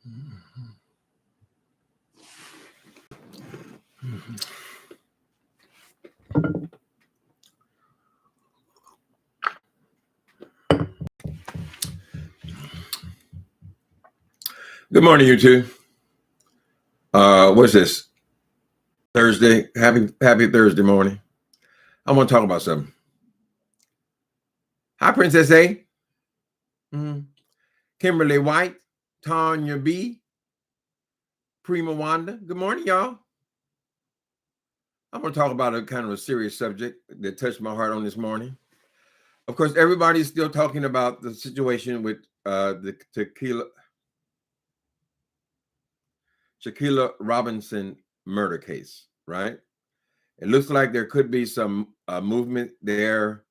Good morning, you two. What's this? Thursday. Happy Thursday morning. I want to talk about something. Hi, Princess A. Kimberly White, Tanya B, Prima Wanda. Good morning, y'all. I'm going to talk about a kind of a serious subject that touched my heart on this morning. Of course, everybody's still talking about the situation with the Shanquilla Robinson murder case, right? It looks like there could be some movement there,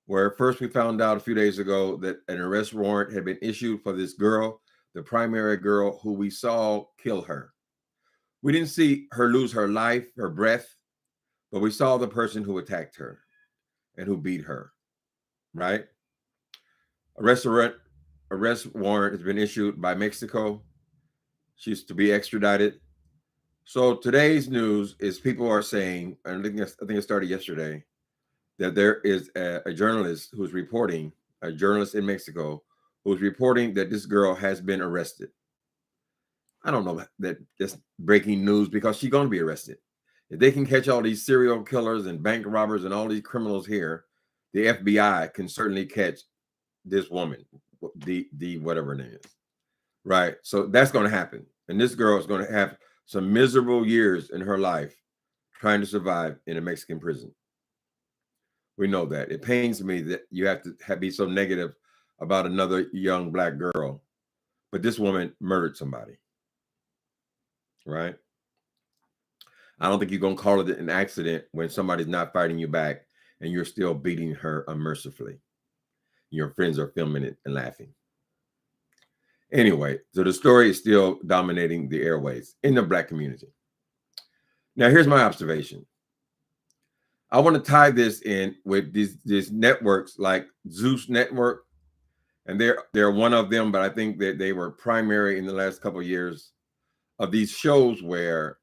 where first we found out a few days ago that an arrest warrant had been issued for this girl, the primary girl who we saw kill her. We didn't see her lose her life, her breath, but we saw the person who attacked her and who beat her, right? Arrest warrant has been issued by Mexico. She's to be extradited. So today's news is people are saying, and I think it started yesterday, that there is a journalist who's reporting, a journalist in Mexico, who's reporting that this girl has been arrested. I don't know that that's breaking news, because she's going to be arrested. If they can catch all these serial killers and bank robbers and all these criminals here, the FBI can certainly catch this woman, the whatever her name is, right? So that's going to happen. And this girl is going to have some miserable years in her life trying to survive in a Mexican prison. We know that. It pains me that you have to be so negative about another young Black girl, but this woman murdered somebody, right? I don't think you're going to call it an accident when somebody's not fighting you back and you're still beating her unmercifully. Your friends are filming it and laughing. Anyway, so the story is still dominating the airways in the Black community. Now, here's my observation. I want to tie this in with these networks like ZEUS Network, and they're one of them, but I think that they were primary in the last couple of years, of these shows where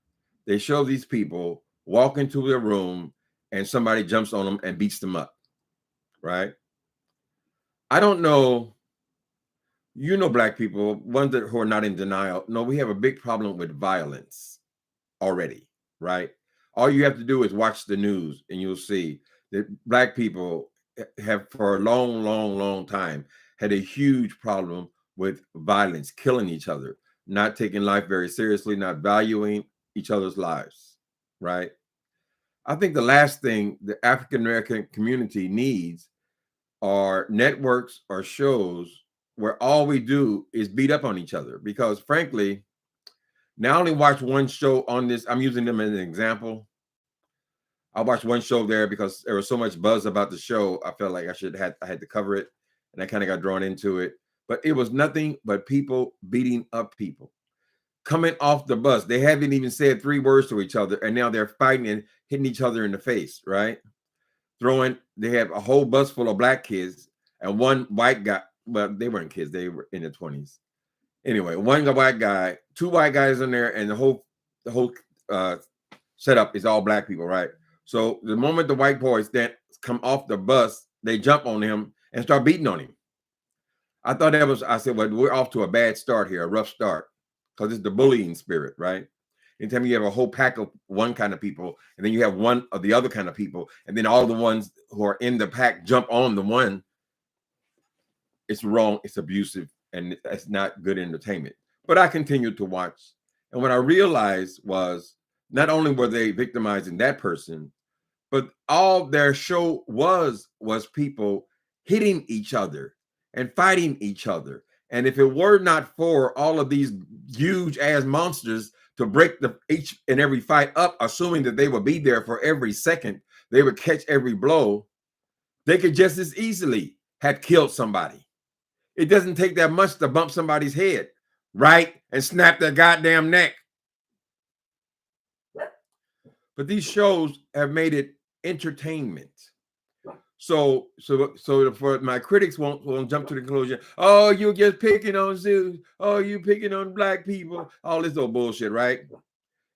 they show these people walk into their room and somebody jumps on them and beats them up, right? I don't know. Black people, ones who are not in denial, no, we have a big problem with violence already, right? All you have to do is watch the news and you'll see that Black people have for a long time had a huge problem with violence, killing each other, not taking life very seriously, not valuing each other's lives, right? I think the last thing the African American community needs are networks or shows where all we do is beat up on each other, because frankly, now I only watch one show on this. I'm using them as an example. I watched one show there because there was so much buzz about the show. I felt like I had to cover it, and I kind of got drawn into it. But it was nothing but people beating up people. Coming off the bus, they haven't even said 3 words to each other, and now they're fighting and hitting each other in the face, right? They have a whole bus full of Black kids and one white guy. Well, they weren't kids, they were in their 20s. Anyway, one white guy, 2 white guys in there, and the whole setup is all Black people, right? So the moment the white boys then come off the bus, they jump on him and start beating on him. I said, well, we're off to a bad start here, a rough start, because it's the bullying spirit, right? Anytime you have a whole pack of one kind of people, and then you have one of the other kind of people, and then all the ones who are in the pack jump on the one, it's wrong, it's abusive, and it's not good entertainment. But I continued to watch. And what I realized was not only were they victimizing that person, but all their show was people hitting each other and fighting each other. And if it were not for all of these huge ass monsters to break each and every fight up, assuming that they would be there for every second, they would catch every blow, they could just as easily have killed somebody. It doesn't take that much to bump somebody's head, right? And snap their goddamn neck. But these shows have made it entertainment. So for my critics won't jump to the conclusion, oh, you're just picking on Zeus, oh, you picking on black people, all this old bullshit, right?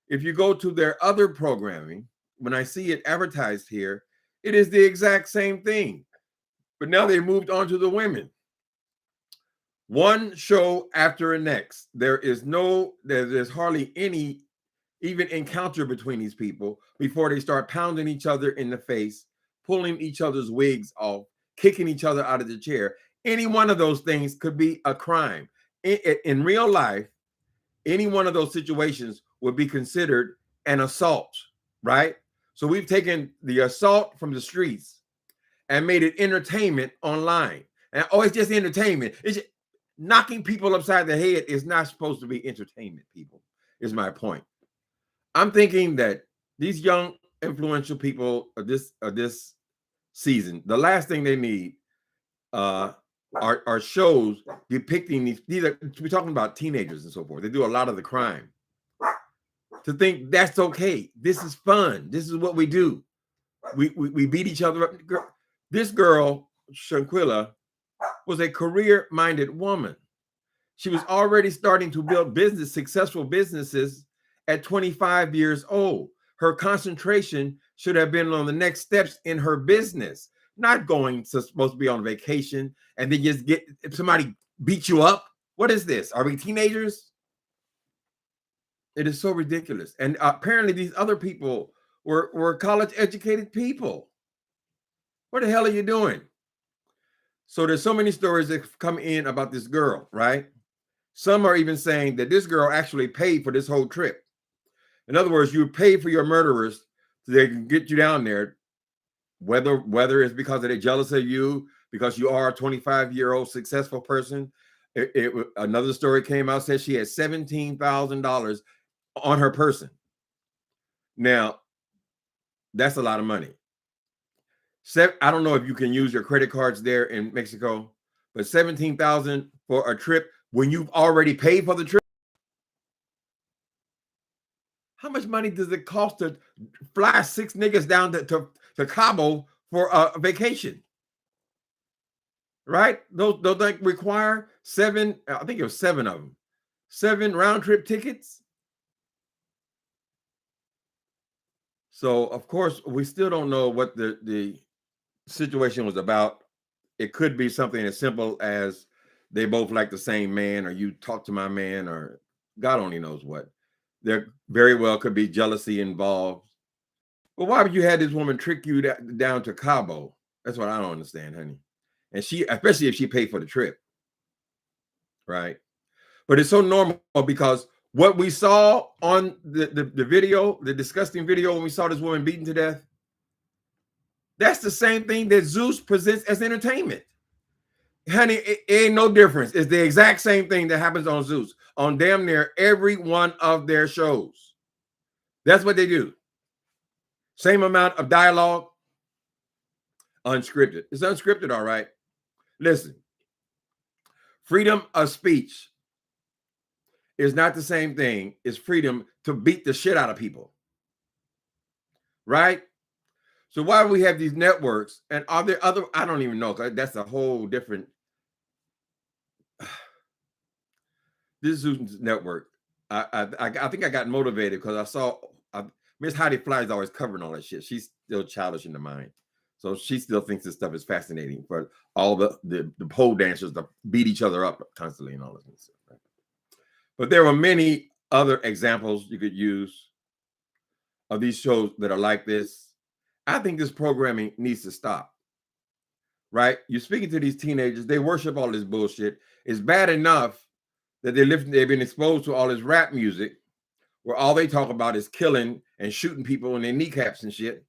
If you go to their other programming, when I see it advertised here, it is the exact same thing. But now they moved on to the women. One show after the next. There's hardly any even encounter between these people before they start pounding each other in the face, pulling each other's wigs off, kicking each other out of the chair. Any one of those things could be a crime. In real life, any one of those situations would be considered an assault, right? So we've taken the assault from the streets and made it entertainment online. And oh, it's just entertainment. It's just, knocking people upside the head is not supposed to be entertainment, people, is my point. I'm thinking that these young influential people of this season, the last thing they need are shows depicting we're talking about teenagers and so forth. They do a lot of the crime. To think that's okay. This is fun. This is what we do. We beat each other up. This girl, Shanquilla, was a career-minded woman. She was already starting to build successful businesses at 25 years old. Her concentration should have been on the next steps in her business, not supposed to be on vacation and then just if somebody beat you up. What is this? Are we teenagers? It is so ridiculous. And apparently these other people were college-educated people. What the hell are you doing? So there's so many stories that come in about this girl, right? Some are even saying that this girl actually paid for this whole trip. In other words, you pay for your murderers so they can get you down there, whether it's because they're jealous of you, because you are a 25-year-old successful person. Another story came out, said she had $17,000 on her person. Now, that's a lot of money. I don't know if you can use your credit cards there in Mexico, but $17,000 for a trip when you've already paid for the trip. How much money does it cost to fly 6 niggas down to Cabo for a vacation? Right? Those like require 7, I think it was 7 of them, 7 round trip tickets. So of course we still don't know what the situation was about. It could be something as simple as they both like the same man, or you talk to my man, or God only knows what. There very well could be jealousy involved. But why would you have this woman trick you down to Cabo? That's what I don't understand, honey. And especially if she paid for the trip, right? But it's so normal because what we saw on the video, the disgusting video when we saw this woman beaten to death, that's the same thing that ZEUS presents as entertainment. Honey, it ain't no difference. It's the exact same thing that happens on ZEUS, on damn near every one of their shows. That's what they do. Same amount of dialogue, unscripted. It's unscripted, all right. Listen, freedom of speech is not the same thing as freedom to beat the shit out of people, right? So why do we have these networks? And are there other, I don't even know, that's a whole different, this ZEUS network. I think I got motivated because I saw Miss Heidi Fly is always covering all that shit. She's still childish in the mind. So she still thinks this stuff is fascinating for all the pole dancers to beat each other up constantly and all this stuff. Right? But there were many other examples you could use of these shows that are like this. I think this programming needs to stop. Right? You're speaking to these teenagers, they worship all this bullshit. It's bad enough that they've been exposed to all this rap music where all they talk about is killing and shooting people in their kneecaps and shit,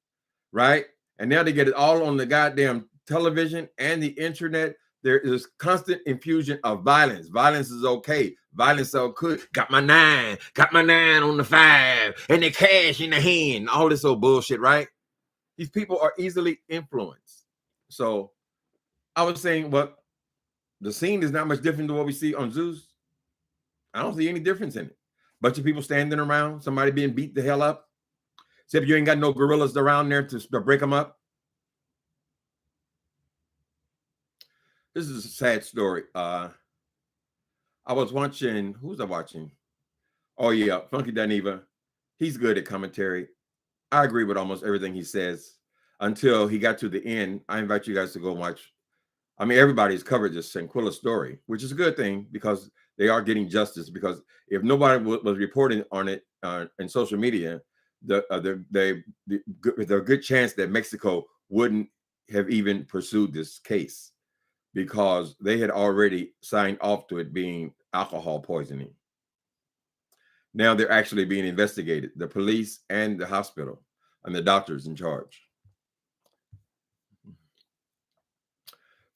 right? And now they get it all on the goddamn television and the internet. There is constant infusion of violence. Violence is okay. Violence is okay. Got my 9 on the 5, and the cash in the hand. All this old bullshit, right? These people are easily influenced. So I was saying, well, the scene is not much different than what we see on ZEUS. I don't see any difference in it. Bunch of people standing around, somebody being beat the hell up. Except you ain't got no gorillas around there to break them up. this is a sad story. I was watching, who was I watching? Oh yeah, Funky Dineva. He's good at commentary. I agree with almost everything he says until he got to the end. I invite you guys to go watch. I mean, everybody's covered this Shanquilla story, which is a good thing because they are getting justice. Because if nobody was reporting on it in social media, there's a good chance that Mexico wouldn't have even pursued this case because they had already signed off to it being alcohol poisoning. Now they're actually being investigated, the police and the hospital and the doctors in charge.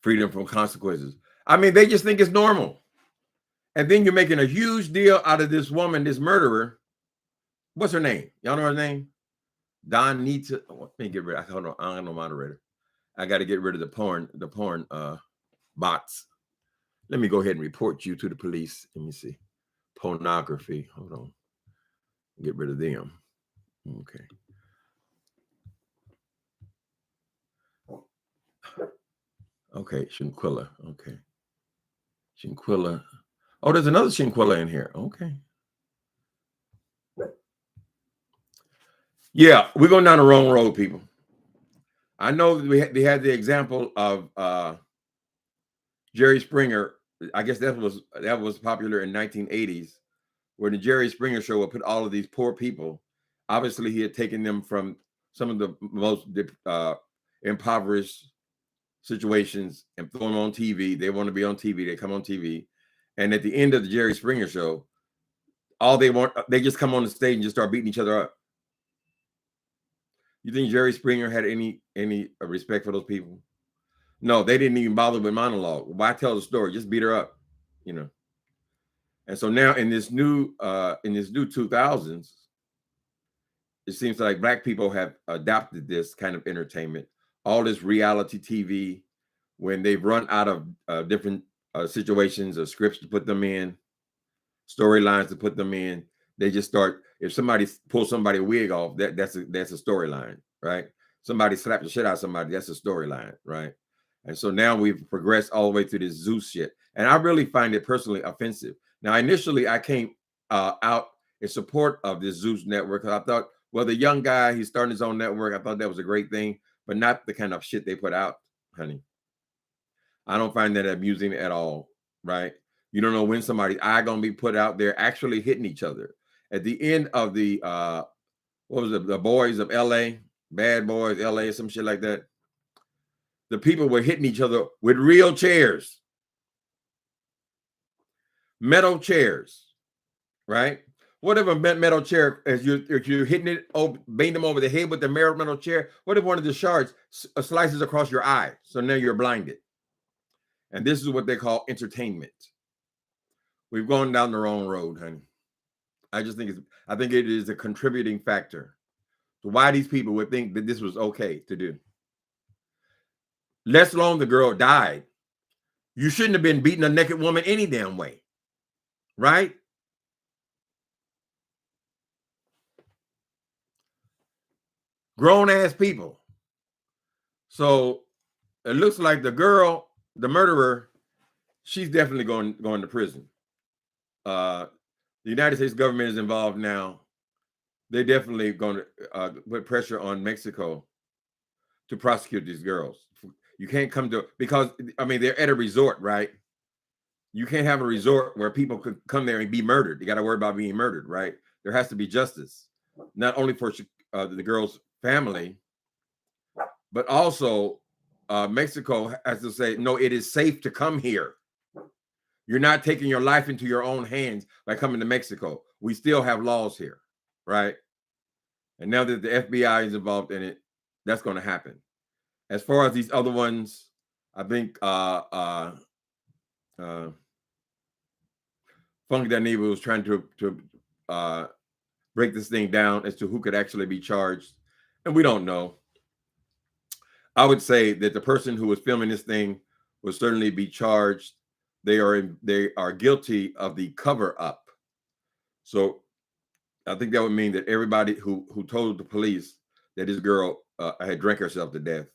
Freedom from consequences. I mean, they just think it's normal. And then you're making a huge deal out of this woman, this murderer. What's her name? Y'all know her name? Don Nita. Oh, let me get rid of, hold on, I don't know moderator. I got to get rid of the porn bots. Let me go ahead and report you to the police. Let me see. Pornography. Hold on. Get rid of them. Okay. Okay, Shanquilla. Okay. Shanquilla. Oh, there's another Shanquilla in here. Okay. Yeah, we're going down the wrong road, people. I know that they had the example of Jerry Springer. I guess that was popular in 1980s, where the Jerry Springer show would put all of these poor people. Obviously, he had taken them from some of the most impoverished situations and throw them on TV. They want to be on TV. They come on TV. And at the end of the Jerry Springer show, they just come on the stage and just start beating each other up. You think Jerry Springer had any respect for those people? No, they didn't even bother with monologue. Why tell the story? Just beat her up, you know. And so now in this new 2000s, it seems like Black people have adopted this kind of entertainment, all this reality TV, when they've run out of different situations or scripts to put them in, storylines to put them in. They just start, if somebody pulls somebody's wig off, that's a storyline, right? Somebody slapped the shit out of somebody, that's a storyline, right? And so now we've progressed all the way to this ZEUS shit. And I really find it personally offensive. Now, initially, I came out in support of this ZEUS network. I thought, well, the young guy, he's starting his own network. I thought that was a great thing, but not the kind of shit they put out, honey. I don't find that amusing at all, right? You don't know when somebody's eye gonna be put out there actually hitting each other. At the end of the what was it, the boys of LA, Bad Boys LA, some shit like that. The people were hitting each other with real chairs, metal chairs, right? Whatever metal chair, as you're hitting it, bang them over the head with the metal chair. What if one of the shards slices across your eye? So now you're blinded. And this is what they call entertainment. We've gone down the wrong road, honey. I think it is a contributing factor to why these people would think that this was okay to do. Less long the girl died. You shouldn't have been beating a naked woman any damn way, right? Grown ass people. So it looks like the girl, the murderer, she's definitely going to prison. The United States government is involved now. They're definitely going to put pressure on Mexico to prosecute these girls. You can't come to, because I mean, they're at a resort, right? You can't have a resort where people could come there and be murdered. You got to worry about being murdered, right? There has to be justice, not only for the girl's family, but also Mexico has to say, no, it is safe to come here. You're not taking your life into your own hands by coming to Mexico. We still have laws here, right? And now that the FBI is involved in it, that's going to happen. As far as these other ones, I think Funky Dineva was trying to break this thing down as to who could actually be charged, and we don't know. I would say that the person who was filming this thing will certainly be charged. They are guilty of the cover up. So I think that would mean that everybody who told the police that this girl had drank herself to death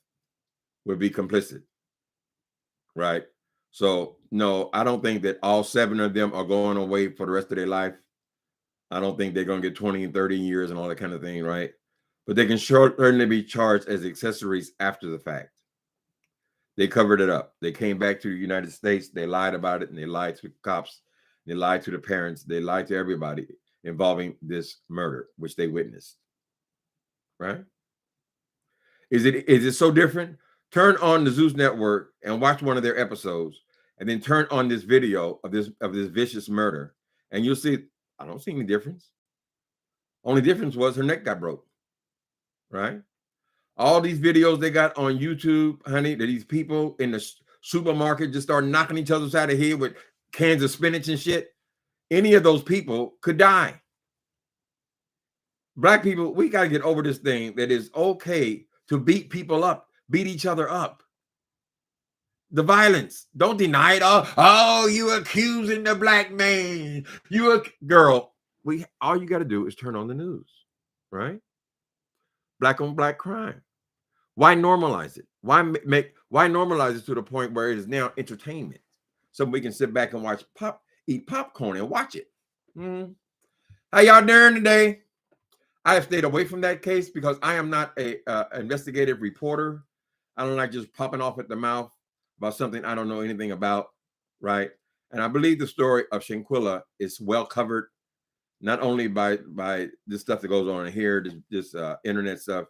would be complicit, right? So no, I don't think that all 7 of them are going away for the rest of their life. I don't think they're going to get 20 and 30 years and all that kind of thing, right? But they can certainly be charged as accessories after the fact. They covered it up. They came back to the United States. They lied about it, and they lied to the cops. They lied to the parents. They lied to everybody involving this murder, which they witnessed. Right? Is it so different? Turn on the ZEUS Network and watch one of their episodes, and then turn on this video of this vicious murder, and you'll see. I don't see any difference. Only difference was her neck got broke. Right? All these videos they got on YouTube, honey, that these people in the supermarket just start knocking each other side of the head with cans of spinach and shit. Any of those people could die. Black people, we got to get over this thing that it's okay to beat people up, beat each other up. The violence, don't deny it. Oh, you accusing the black man. Girl, all you got to do is turn on the news, right? Black on black crime. Why normalize it? Why normalize it to the point where it is now entertainment? So we can sit back and eat popcorn and watch it. How y'all doing today? I have stayed away from that case because I am not a investigative reporter. I don't like just popping off at the mouth about something I don't know anything about, right? And I believe the story of Shanquilla is well covered, not only by this stuff that goes on in here, this internet stuff,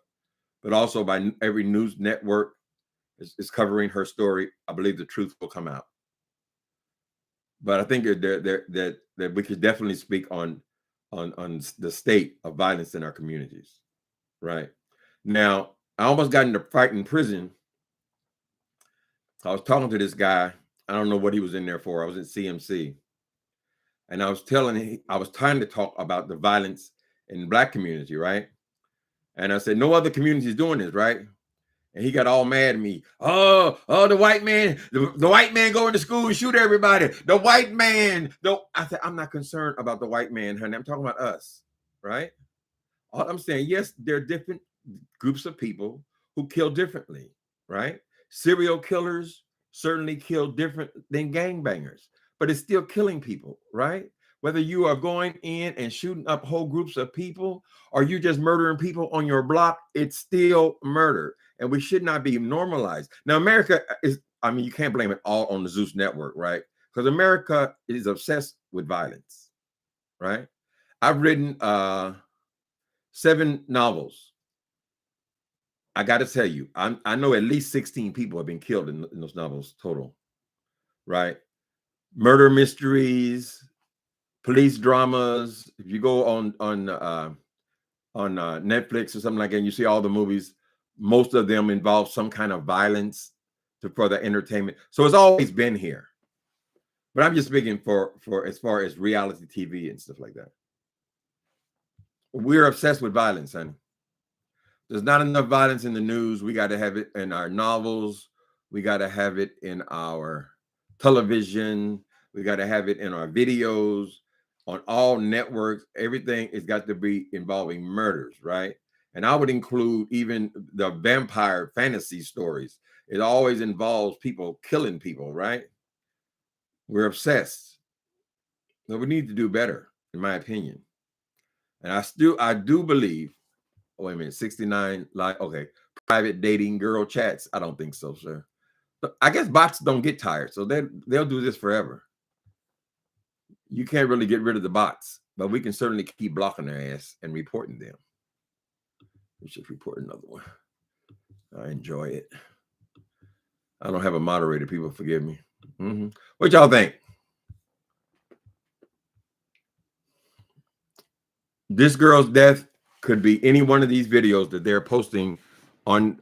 but also by every news network is covering her story. I believe the truth will come out. But I think that we could definitely speak on the state of violence in our communities. Right now, I almost got into a fight in prison. I was talking to this guy. I don't know what he was in there for. I was at CMC, and I was trying to talk about the violence in the Black community, right? And I said, no other community is doing this, right? And he got all mad at me. Oh, the white man, the white man going to school and shoot everybody. The white man. I said, I'm not concerned about the white man, honey. I'm talking about us, right? All I'm saying, yes, there are different groups of people who kill differently, right? Serial killers certainly kill different than gangbangers, but it's still killing people, right? Whether you are going in and shooting up whole groups of people or you just murdering people on your block, it's still murder. And we should not be normalized. Now, America is, you can't blame it all on the ZEUS Network, right? Because America is obsessed with violence, right? I've written 7 novels. I got to tell you, I know at least 16 people have been killed in those novels total, right? Murder mysteries, police dramas. If you go on Netflix or something like that, and you see all the movies, most of them involve some kind of violence for the entertainment. So it's always been here. But I'm just speaking for as far as reality TV and stuff like that. We're obsessed with violence, honey. There's not enough violence in the news. We got to have it in our novels. We got to have it in our television. We got to have it in our videos, on all networks. Everything has got to be involving murders, right? And I would include even the vampire fantasy stories. It always involves people killing people, right? We're obsessed. So we need to do better, in my opinion. And I do believe, oh, wait a minute, 69, okay, private dating girl chats. I don't think so, sir. But I guess bots don't get tired, so they'll do this forever. You can't really get rid of the bots, but we can certainly keep blocking their ass and reporting them. We should report another one. I enjoy it. I don't have a moderator. People forgive me. What y'all think? This girl's death could be any one of these videos that they're posting on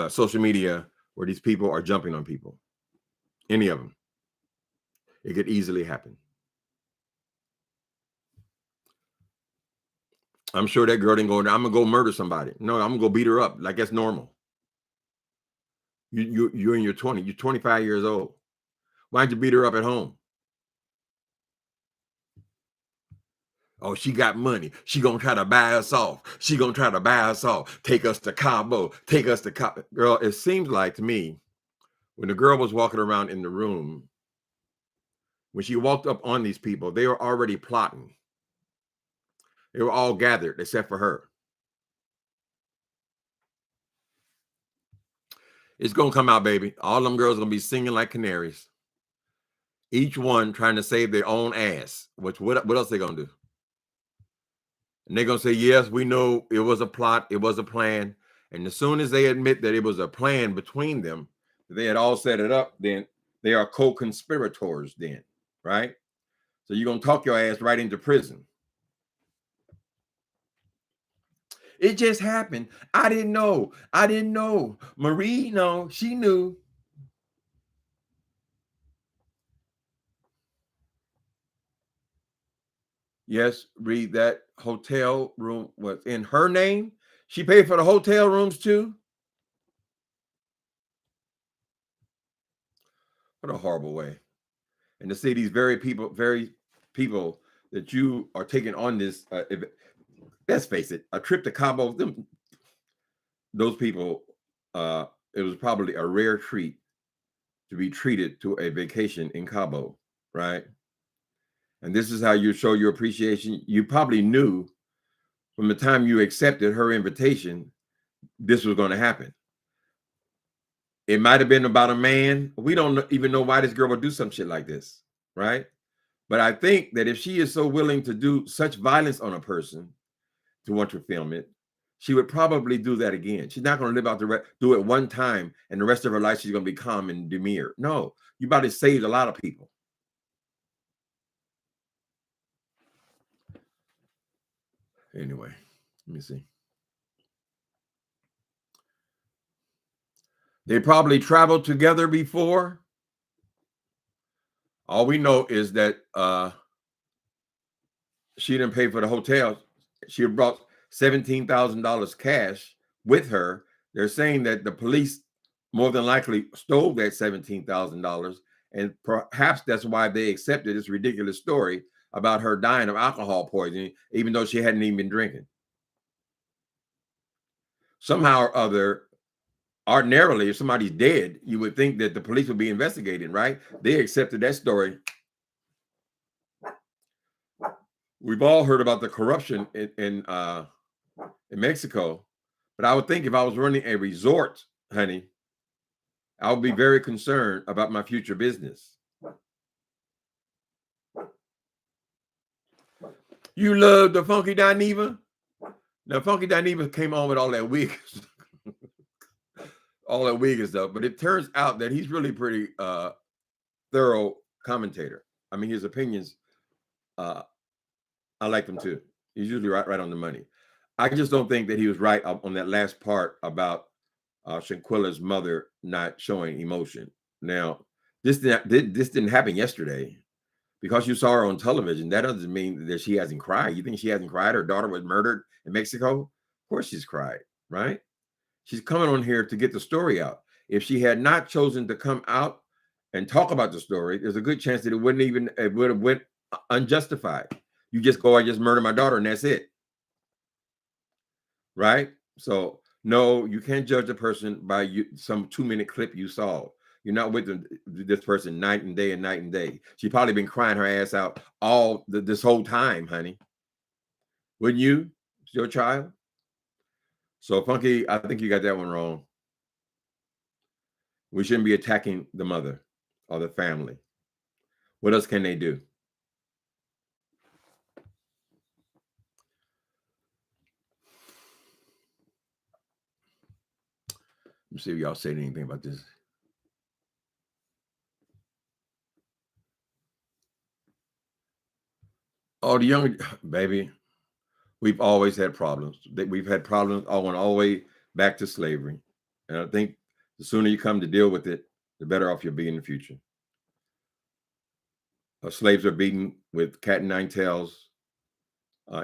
social media where these people are jumping on people. Any of them. It could easily happen. I'm sure that girl didn't go, I'm gonna go murder somebody. No, I'm gonna go beat her up. Like that's normal. You're in your 20s. You're 25 years old. Why don't you beat her up at home? Oh, she got money. She gonna try to buy us off. She gonna try to buy us off. Take us to Cabo. Take us to Cabo. Girl, it seems like to me, when the girl was walking around in the room, when she walked up on these people, they were already plotting. They were all gathered except for her. It's going to come out, baby. All them girls going to be singing like canaries. Each one trying to save their own ass. What else they going to do? And they're going to say, yes, we know it was a plot. It was a plan. And as soon as they admit that it was a plan between them, they had all set it up, then they are co-conspirators then, right? So you're going to talk your ass right into prison. It just happened. I didn't know. I didn't know. Marie, no, she knew. Yes, read that hotel room was in her name. She paid for the hotel rooms too. What a horrible way. And to see these very people that you are taking on this, let's face it, a trip to Cabo, those people, it was probably a rare treat to be treated to a vacation in Cabo, right? And this is how you show your appreciation. You probably knew from the time you accepted her invitation, this was going to happen. It might have been about a man. We don't even know why this girl would do some shit like this, right? But I think that if she is so willing to do such violence on a person to want to film it, she would probably do that again. She's not going to live out do it one time and the rest of her life she's going to be calm and demure. No, you about to save a lot of people. Anyway, let me see. They probably traveled together before. All we know is that she didn't pay for the hotel. She brought $17,000 cash with her. They're saying that the police more than likely stole that $17,000, and perhaps that's why they accepted this ridiculous story about her dying of alcohol poisoning, even though she hadn't even been drinking. Somehow or other, ordinarily, if somebody's dead, you would think that the police would be investigating, right? They accepted that story. We've all heard about the corruption in Mexico, but I would think if I was running a resort, honey, I would be very concerned about my future business. You love the Funky Dineva? Now, Funky Dineva came on with all that wig, all that wig and stuff, but it turns out that he's really pretty thorough commentator. I mean, his opinions, I like them too. He's usually right on the money. I just don't think that he was right on that last part about Shanquilla's mother not showing emotion. Now, this didn't happen yesterday. Because you saw her on television, that doesn't mean that she hasn't cried. You think she hasn't cried? Her daughter was murdered in Mexico? Of course she's cried, right? She's coming on here to get the story out. If she had not chosen to come out and talk about the story, there's a good chance that it would have went unjustified. You just go, I just murdered my daughter, and that's it. Right? So no, you can't judge a person by some 2-minute clip you saw. You're not with this person night and day and night and day. She probably been crying her ass out all this whole time, honey. Wouldn't you? It's your child. So Funky, I think you got that one wrong. We shouldn't be attacking the mother or the family. What else can they do? Let me see if y'all said anything about this. Oh, the young baby, we've always had problems. We've had problems all the way back to slavery. And I think the sooner you come to deal with it, the better off you'll be in the future. Slaves are beaten with cat and nine tails.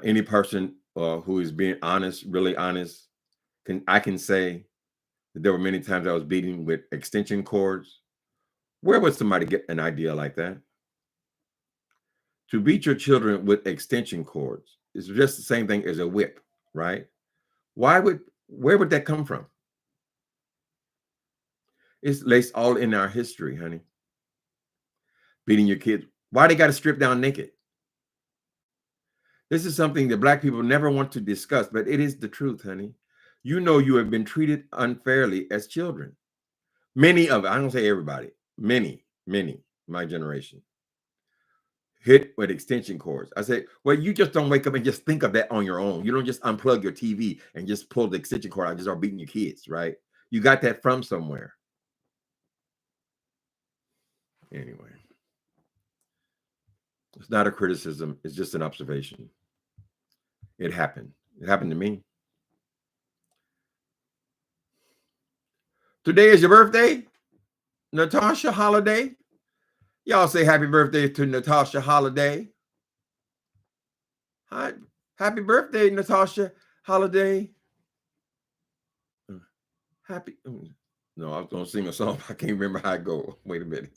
Any person who is being honest, really honest, I can say that there were many times I was beaten with extension cords. Where would somebody get an idea like that? To beat your children with extension cords is just the same thing as a whip, right? Where would that come from? It's laced all in our history, honey. Beating your kids. Why they got to strip down naked? This is something that Black people never want to discuss, but it is the truth, honey. You know you have been treated unfairly as children. Many of, I don't say everybody, many, my generation, hit with extension cords. I say, well, you just don't wake up and just think of that on your own. You don't just unplug your TV and just pull the extension cord out and just start beating your kids, right? You got that from somewhere. Anyway, it's not a criticism. It's just an observation. It happened. It happened to me. Today is your birthday, Natasha Holiday. Y'all say happy birthday to Natasha Holiday. Hi, happy birthday, Natasha Holiday. Happy. No, I was going to sing a song. I can't remember how it goes. Wait a minute.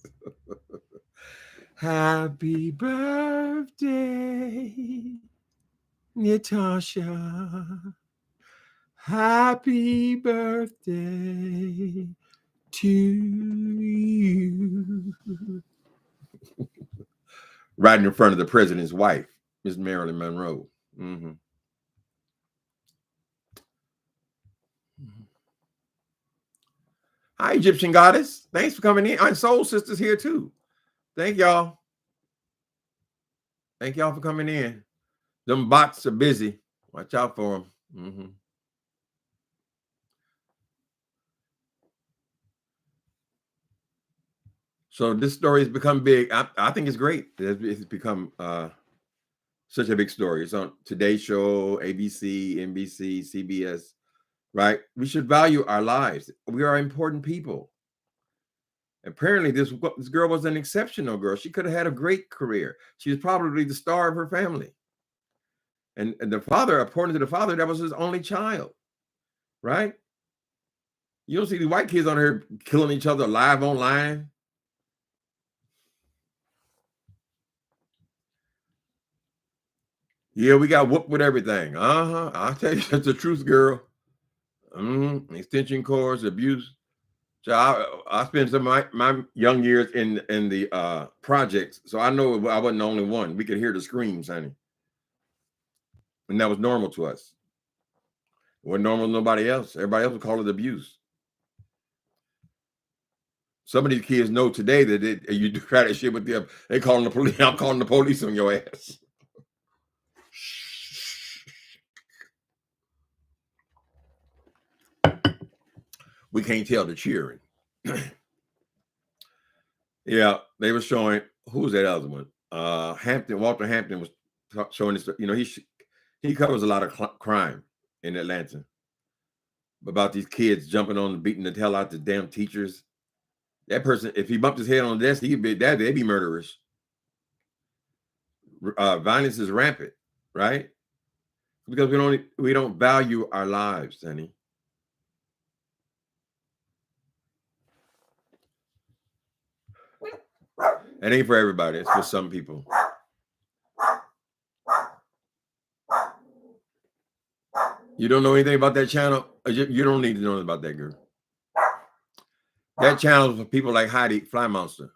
Happy birthday, Natasha. Happy birthday to you. Right in front of the president's wife, Miss Marilyn Monroe. Mm-hmm. Hi, Egyptian goddess. Thanks for coming in. And Soul Sisters here too. Thank y'all. Thank y'all for coming in. Them bots are busy. Watch out for them. Mm-hmm. So this story has become big. I think it's great. It's become such a big story. It's on Today's Show, ABC, NBC, CBS, right? We should value our lives. We are important people. Apparently, this girl was an exceptional girl. She could have had a great career. She was probably the star of her family. And the father, according to the father, that was his only child, right? You don't see the white kids on here killing each other live online. Yeah, we got whooped with everything. I'll tell you, that's the truth, girl. Extension cords, abuse. So I spent some of my young years in the projects, so I know I wasn't the only one. We could hear the screams, honey, and that was normal to us. It wasn't normal to nobody else. Everybody else would call it abuse. Some of these kids know today that you do try that shit with them. They calling the police. I'm calling the police on your ass. We can't tell the cheering. Yeah, they were showing, who was that other one? Walter Hampton was showing this. You know, he covers a lot of crime in Atlanta about these kids jumping on and beating the hell out the damn teachers. That person, if he bumped his head on the desk, they'd be murderers. Violence is rampant, right? Because we don't value our lives, honey. It ain't for everybody. It's for some people. You don't know anything about that channel? You don't need to know about that girl. That channel is for people like Heidi Fly Monster.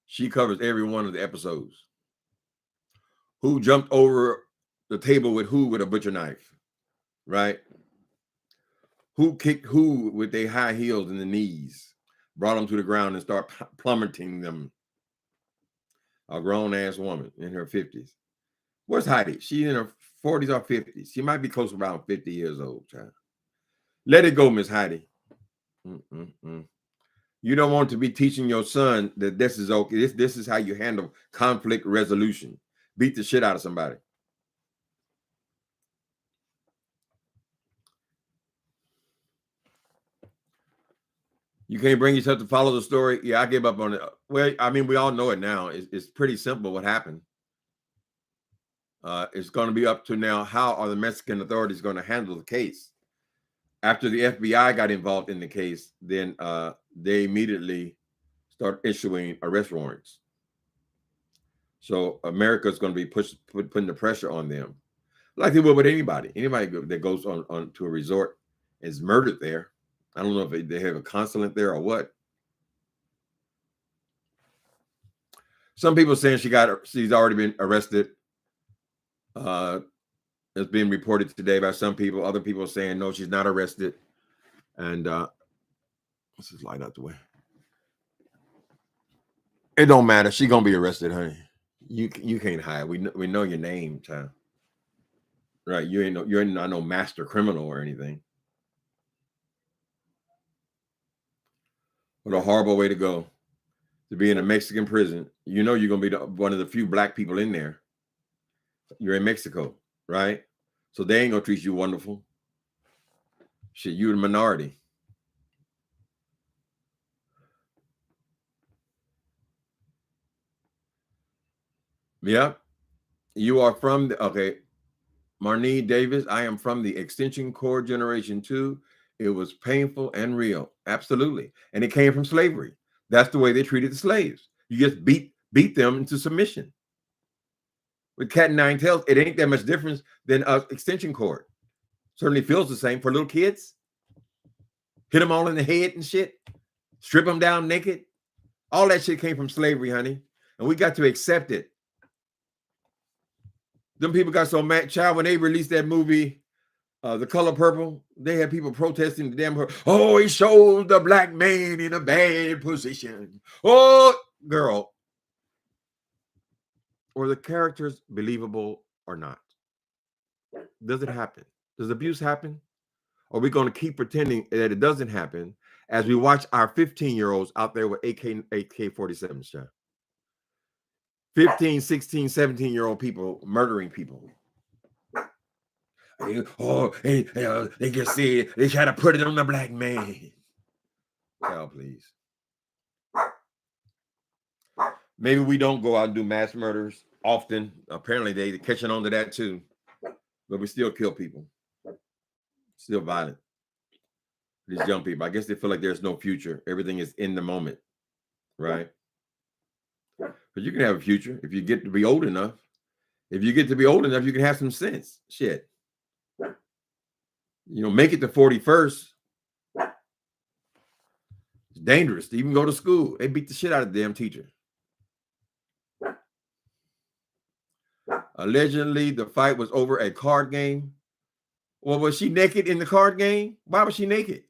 She covers every one of the episodes. Who jumped over the table with who with a butcher knife, right? Who kicked who with their high heels in the knees, brought them to the ground and start plummeting them. A grown-ass woman in her 50s. Where's Heidi? She's in her 40s or 50s. She might be close to around 50 years old, child. Let it go, Miss Heidi. You don't want to be teaching your son that this is okay. This is how you handle conflict resolution. Beat the shit out of somebody. You can't bring yourself to follow the story. Yeah, I gave up on it. Well, I mean, we all know it now. It's pretty simple what happened. It's going to be up to now, how are the Mexican authorities going to handle the case? After the FBI got involved in the case, then they immediately start issuing arrest warrants. So America is going to be putting the pressure on them, like they will with anybody. Anybody that goes on to a resort is murdered there. I don't know if they have a consulate there or what. Some people saying she's already been arrested. It's been reported today by some people. Other people saying no, she's not arrested. And let's just light out the way. It don't matter. She gonna be arrested, honey. You can't hide. We know your name, child. Right? You're not no master criminal or anything. What a horrible way to go. To be in a Mexican prison. You know you're gonna be one of the few black people in there. You're in Mexico, right? So they ain't gonna treat you wonderful. Shit, you're the minority. Yep. You are from the, okay. Marnie Davis, I am from the Extension Core Generation 2. It was painful and real. Absolutely. And it came from slavery. That's the way they treated the slaves. You just beat them into submission. With cat and nine tails, it ain't that much difference than extension cord. Certainly feels the same for little kids. Hit them all in the head and shit. Strip them down naked. All that shit came from slavery, honey. And we got to accept it. Them people got so mad, child, when they released that movie, The Color Purple, they had people protesting the damn, oh, he showed the black man in a bad position. Oh, girl. Were the characters believable or not? Does it happen? Does abuse happen? Or are we going to keep pretending that it doesn't happen as we watch our 15-year-olds out there with AK-47s, child? 15, 16, 17-year-old people murdering people. Oh, they just said they try to put it on the black man. Child, please. Maybe we don't go out and do mass murders often. Apparently, they're catching on to that too. But we still kill people. Still violent. These young people, I guess they feel like there's no future. Everything is in the moment, right? But you can have a future if you get to be old enough. If you get to be old enough, you can have some sense. Shit. You know, make it to 41st. It's dangerous to even go to school. They beat the shit out of the damn teacher. Allegedly, the fight was over a card game. Well, was she naked in the card game? Why was she naked?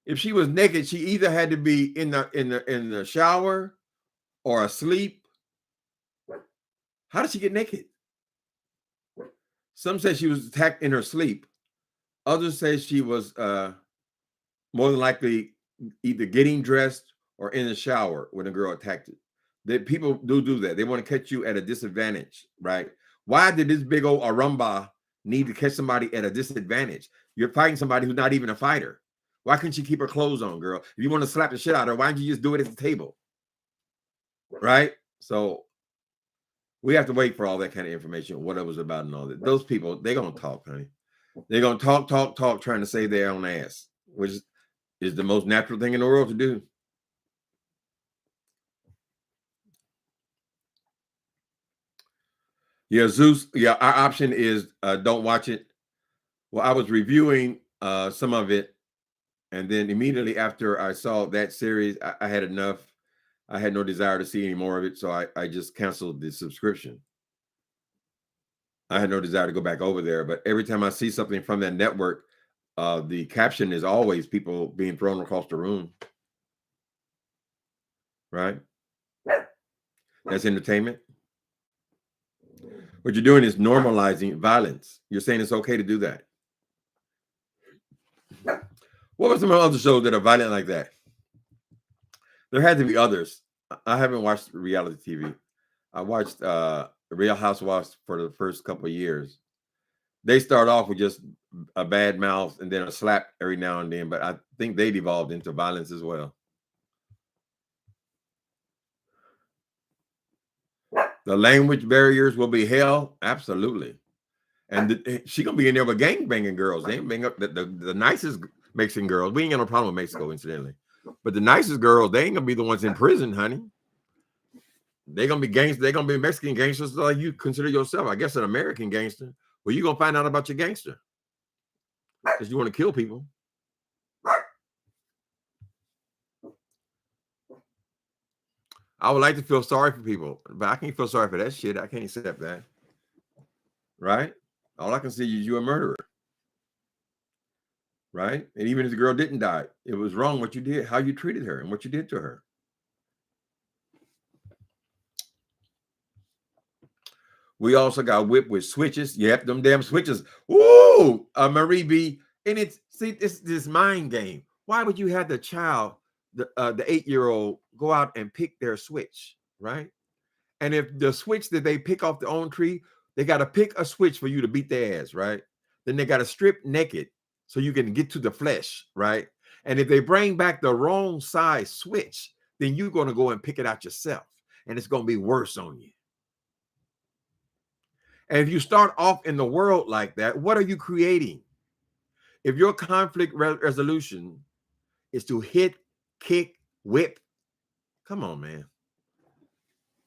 If she was naked, she either had to be in the shower or asleep. How did she get naked? Some say she was attacked in her sleep. Others say she was more than likely either getting dressed or in the shower when a girl attacked it. People do that. They want to catch you at a disadvantage, right? Why did this big old Arumba need to catch somebody at a disadvantage? You're fighting somebody who's not even a fighter. Why couldn't she keep her clothes on, girl? If you want to slap the shit out of her, why don't you just do it at the table? Right? So we have to wait for all that kind of information, what it was about and all that. Those people, they're going to talk, honey. They're going to talk, trying to save their own ass, which is the most natural thing in the world to do. Yeah, Zeus. Yeah, our option is don't watch it. Well, I was reviewing some of it, and then immediately after I saw that series, I had enough. I had no desire to see any more of it, so I just canceled the subscription. I had no desire to go back over there, but every time I see something from that network, the caption is always people being thrown across the room. Right? That's entertainment. What you're doing is normalizing violence. You're saying it's okay to do that. What were some other shows that are violent like that? There had to be others. I haven't watched reality TV. I watched Real Housewives for the first couple of years. They start off with just a bad mouth and then a slap every now and then, but I think they devolved into violence as well. The language barriers will be hell, absolutely. And she gonna be in there with gangbanging girls. They bring up the nicest Mexican girls. We ain't got no problem with Mexico, incidentally. But the nicest girls, they ain't gonna be the ones in prison, honey. They're gonna be gangsters. They're gonna be Mexican gangsters like you consider yourself. I guess an American gangster. Well, you're gonna find out about your gangster because you want to kill people. I would like to feel sorry for people, but I can't feel sorry for that shit. I can't accept that. Right? All I can see is you're a murderer. Right? And even if the girl didn't die, it was wrong what you did, how you treated her and what you did to her. We also got whipped with switches. Yep, them damn switches. Woo! Marie B. And it's, see, it's this mind game. Why would you have the child, the 8-year-old, go out and pick their switch, right? And if the switch that they pick off their own tree, they got to pick a switch for you to beat their ass, right? Then they got to strip naked so you can get to the flesh, right? And if they bring back the wrong size switch, then you're going to go and pick it out yourself. And it's going to be worse on you. And if you start off in the world like that, what are you creating? If your conflict resolution is to hit, kick, whip, come on, man.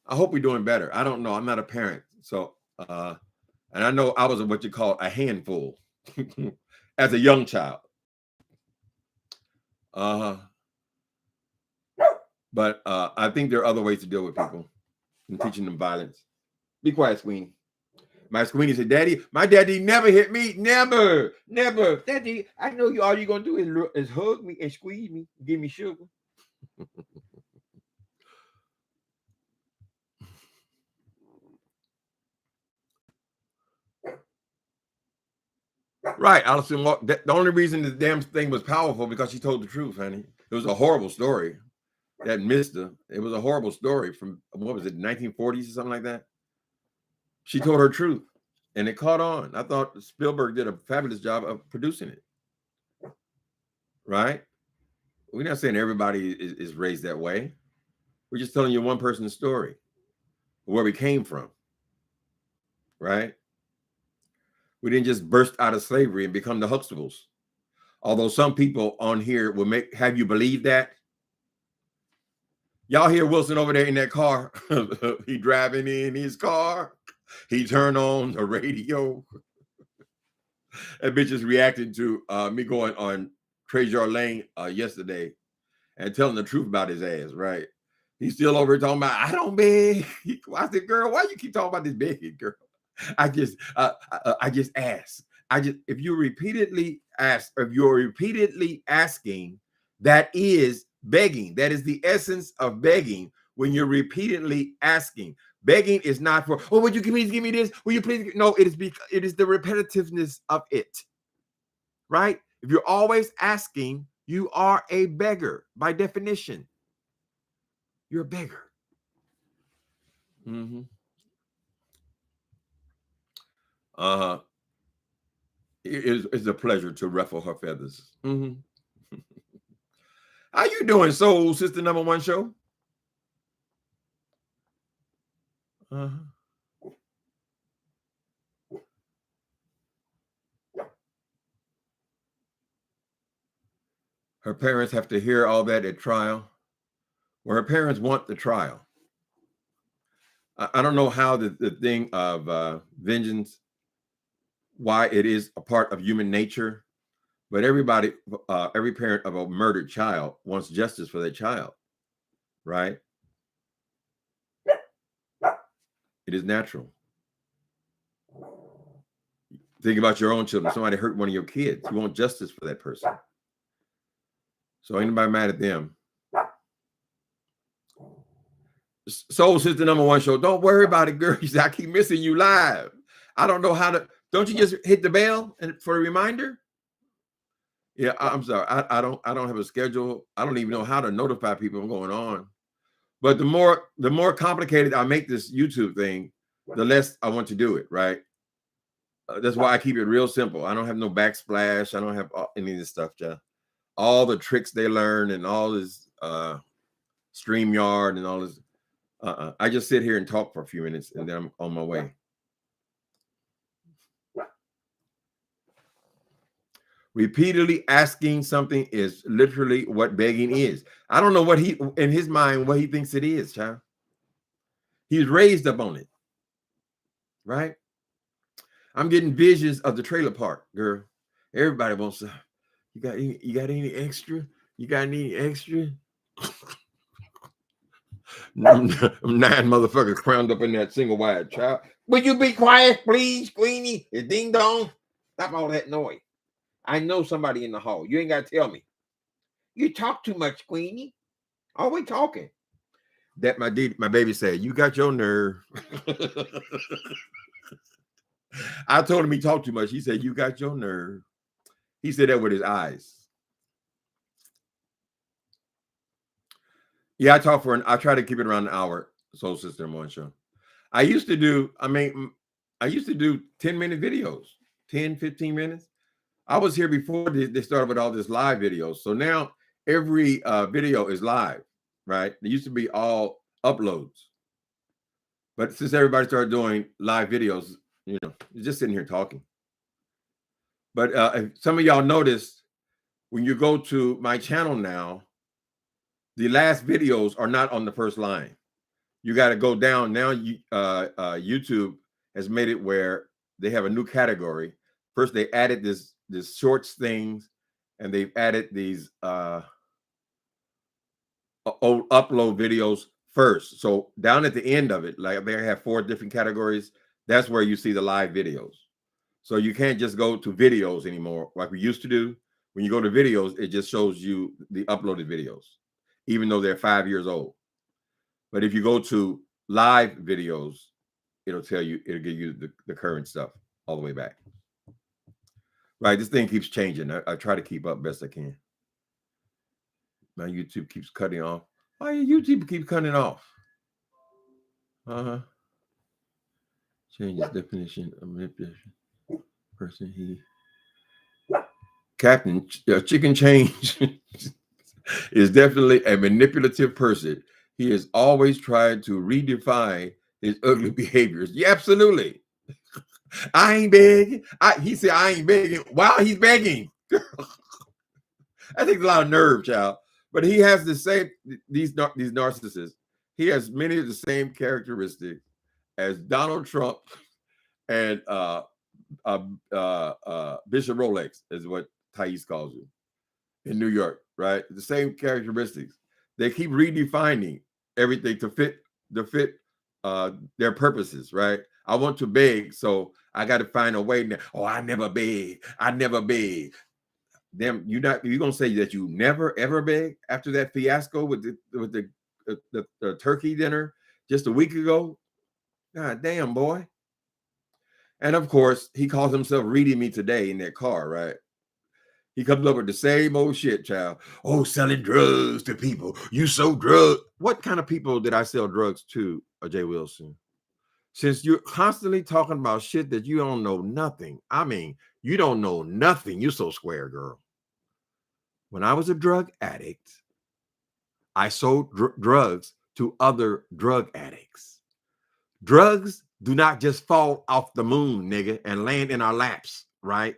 I hope we're doing better. I don't know. I'm not a parent. So, and I know I was what you call a handful as a young child. But I think there are other ways to deal with people and teaching them violence. Be quiet, Sweeney. My Sweeney said, Daddy, my daddy never hit me. Never, never. Daddy, I know you. All you're going to do is hug me and squeeze me, give me sugar. Right, Allison. The only reason the damn thing was powerful because she told the truth, honey. It was a horrible story. That missed her. It was a horrible story from, what was it, 1940s or something like that? She told her truth, and it caught on. I thought Spielberg did a fabulous job of producing it. Right? We're not saying everybody is raised that way. We're just telling you one person's story, where we came from. Right? We didn't just burst out of slavery and become the Huxtables. Although some people on here will have you believe that. Y'all hear Wilson over there in that car? He driving in his car. He turned on the radio. That bitch is reacting to me going on Trezor Lane yesterday and telling the truth about his ass, right? He's still over here talking about, I don't beg. I said, girl, why you keep talking about this begging, girl? I just ask. If you repeatedly ask, if you're repeatedly asking, that is begging. That is the essence of begging when you're repeatedly asking. Begging is not for, oh, would you please give me this? Will you please? No, it is because it is the repetitiveness of it, right? If you're always asking, you are a beggar by definition. You're a beggar. Mm-hmm. It's a pleasure to ruffle her feathers. Mm-hmm. How you doing, Soul Sister Number One Show? Her parents have to hear all that at trial. Well, her parents want the trial. I don't know how the thing of vengeance, why it is a part of human nature, but everybody, every parent of a murdered child wants justice for their child, right? It is natural. Think about your own children. Somebody hurt one of your kids. You want justice for that person. So ain't nobody mad at them. Soul Sister Number One Show. Don't worry about it, girl. You say, I keep missing you live. I don't know how to. Don't you just hit the bell for a reminder? Yeah, I'm sorry. I don't have a schedule. I don't even know how to notify people I'm going on. But the more complicated I make this YouTube thing, the less I want to do it, right? That's why I keep it real simple. I don't have no backsplash. I don't have any of this stuff, Jeff. All the tricks they learn and all this StreamYard and all this. I just sit here and talk for a few minutes and then I'm on my way. Repeatedly asking something is literally what begging is. I don't know what he, in his mind, what he thinks it is, child. He's raised up on it, right? I'm getting visions of the trailer park, girl. Everybody wants to. You got any extra? You got any extra? nine motherfuckers crammed up in that single wide child. Would you be quiet, please, Queenie? It's ding dong. Stop all that noise. I know somebody in the hall. You ain't got to tell me. You talk too much, Queenie. Always talking. That my baby said, you got your nerve. I told him he talked too much. He said, you got your nerve. He said that with his eyes. Yeah, I try to keep it around an hour. Soul Sister in one show. I used to do 10-minute videos, 10, 15 minutes. I was here before they started with all this live videos. So now every video is live, right? It used to be all uploads. But since everybody started doing live videos, you know, you're just sitting here talking. But if some of y'all noticed, when you go to my channel now, the last videos are not on the first line. You got to go down now. YouTube has made it where they have a new category. First, they added this shorts things, and they've added these old upload videos first. So down at the end of it, like they have 4 different categories. That's where you see the live videos. So you can't just go to videos anymore like we used to do. When you go to videos, it just shows you the uploaded videos, even though they're 5 years old. But if you go to live videos, it'll give you the current stuff all the way back. Right, this thing keeps changing. I try to keep up best I can. My YouTube keeps cutting off. Why your YouTube keep cutting off? Changes definition of manipulation. Person he. Captain Chicken Change is definitely a manipulative person. He is always trying to redefine his ugly behaviors. Yeah, absolutely. I ain't begging. He said I ain't begging. Wow, he's begging. I think a lot of nerve, child. But he has the same these narcissists. He has many of the same characteristics as Donald Trump and Bishop Rolex, is what Thais calls him in New York, right? The same characteristics. They keep redefining everything to fit their purposes, right? I want to beg, so I got to find a way now. Oh, I never beg. I never beg. Them, you're gonna say that you never ever beg after that fiasco with the turkey dinner just a week ago? God damn, boy. And of course, he calls himself reading me today in that car, right? He comes up with the same old shit, child. Oh, selling drugs to people. You sold drugs. What kind of people did I sell drugs to, Jay Wilson? Since you're constantly talking about shit that you don't know nothing. I mean, you don't know nothing. You're so square, girl. When I was a drug addict, I sold drugs to other drug addicts. Drugs do not just fall off the moon, nigga, and land in our laps, right?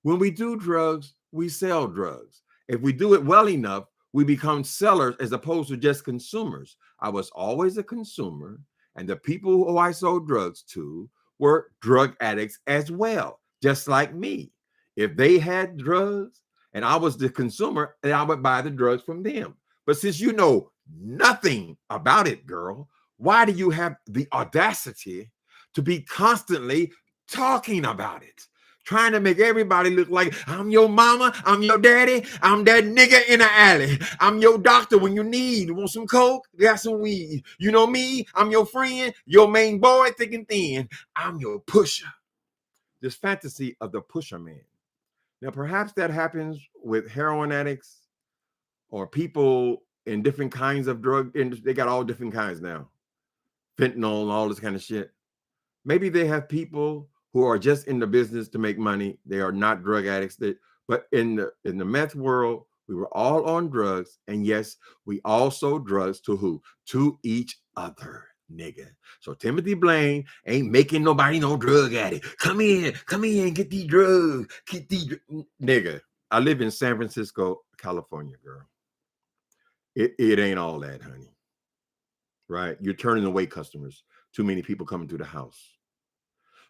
When we do drugs, we sell drugs. If we do it well enough, we become sellers as opposed to just consumers. I was always a consumer, and the people who I sold drugs to were drug addicts as well, just like me. If they had drugs and I was the consumer, then I would buy the drugs from them. But since you know nothing about it, girl, why do you have the audacity to be constantly talking about it? Trying to make everybody look like I'm your mama, I'm your daddy, I'm that nigga in the alley. I'm your doctor when you need. You want some coke? Got some weed. You know me? I'm your friend, your main boy, thick and thin. I'm your pusher. This fantasy of the pusher man. Now, perhaps that happens with heroin addicts or people in different kinds of drug industry. They got all different kinds now. Fentanyl and all this kind of shit. Maybe they have people who are just in the business to make money. They are not drug addicts. But in the meth world, we were all on drugs. And yes, we all sold drugs to who? To each other, nigga. So Timothy Blaine ain't making nobody no drug addict. Come in, get these drugs. Get these nigga. I live in San Francisco, California, girl. It ain't all that, honey. Right? You're turning away customers. Too many people coming through the house.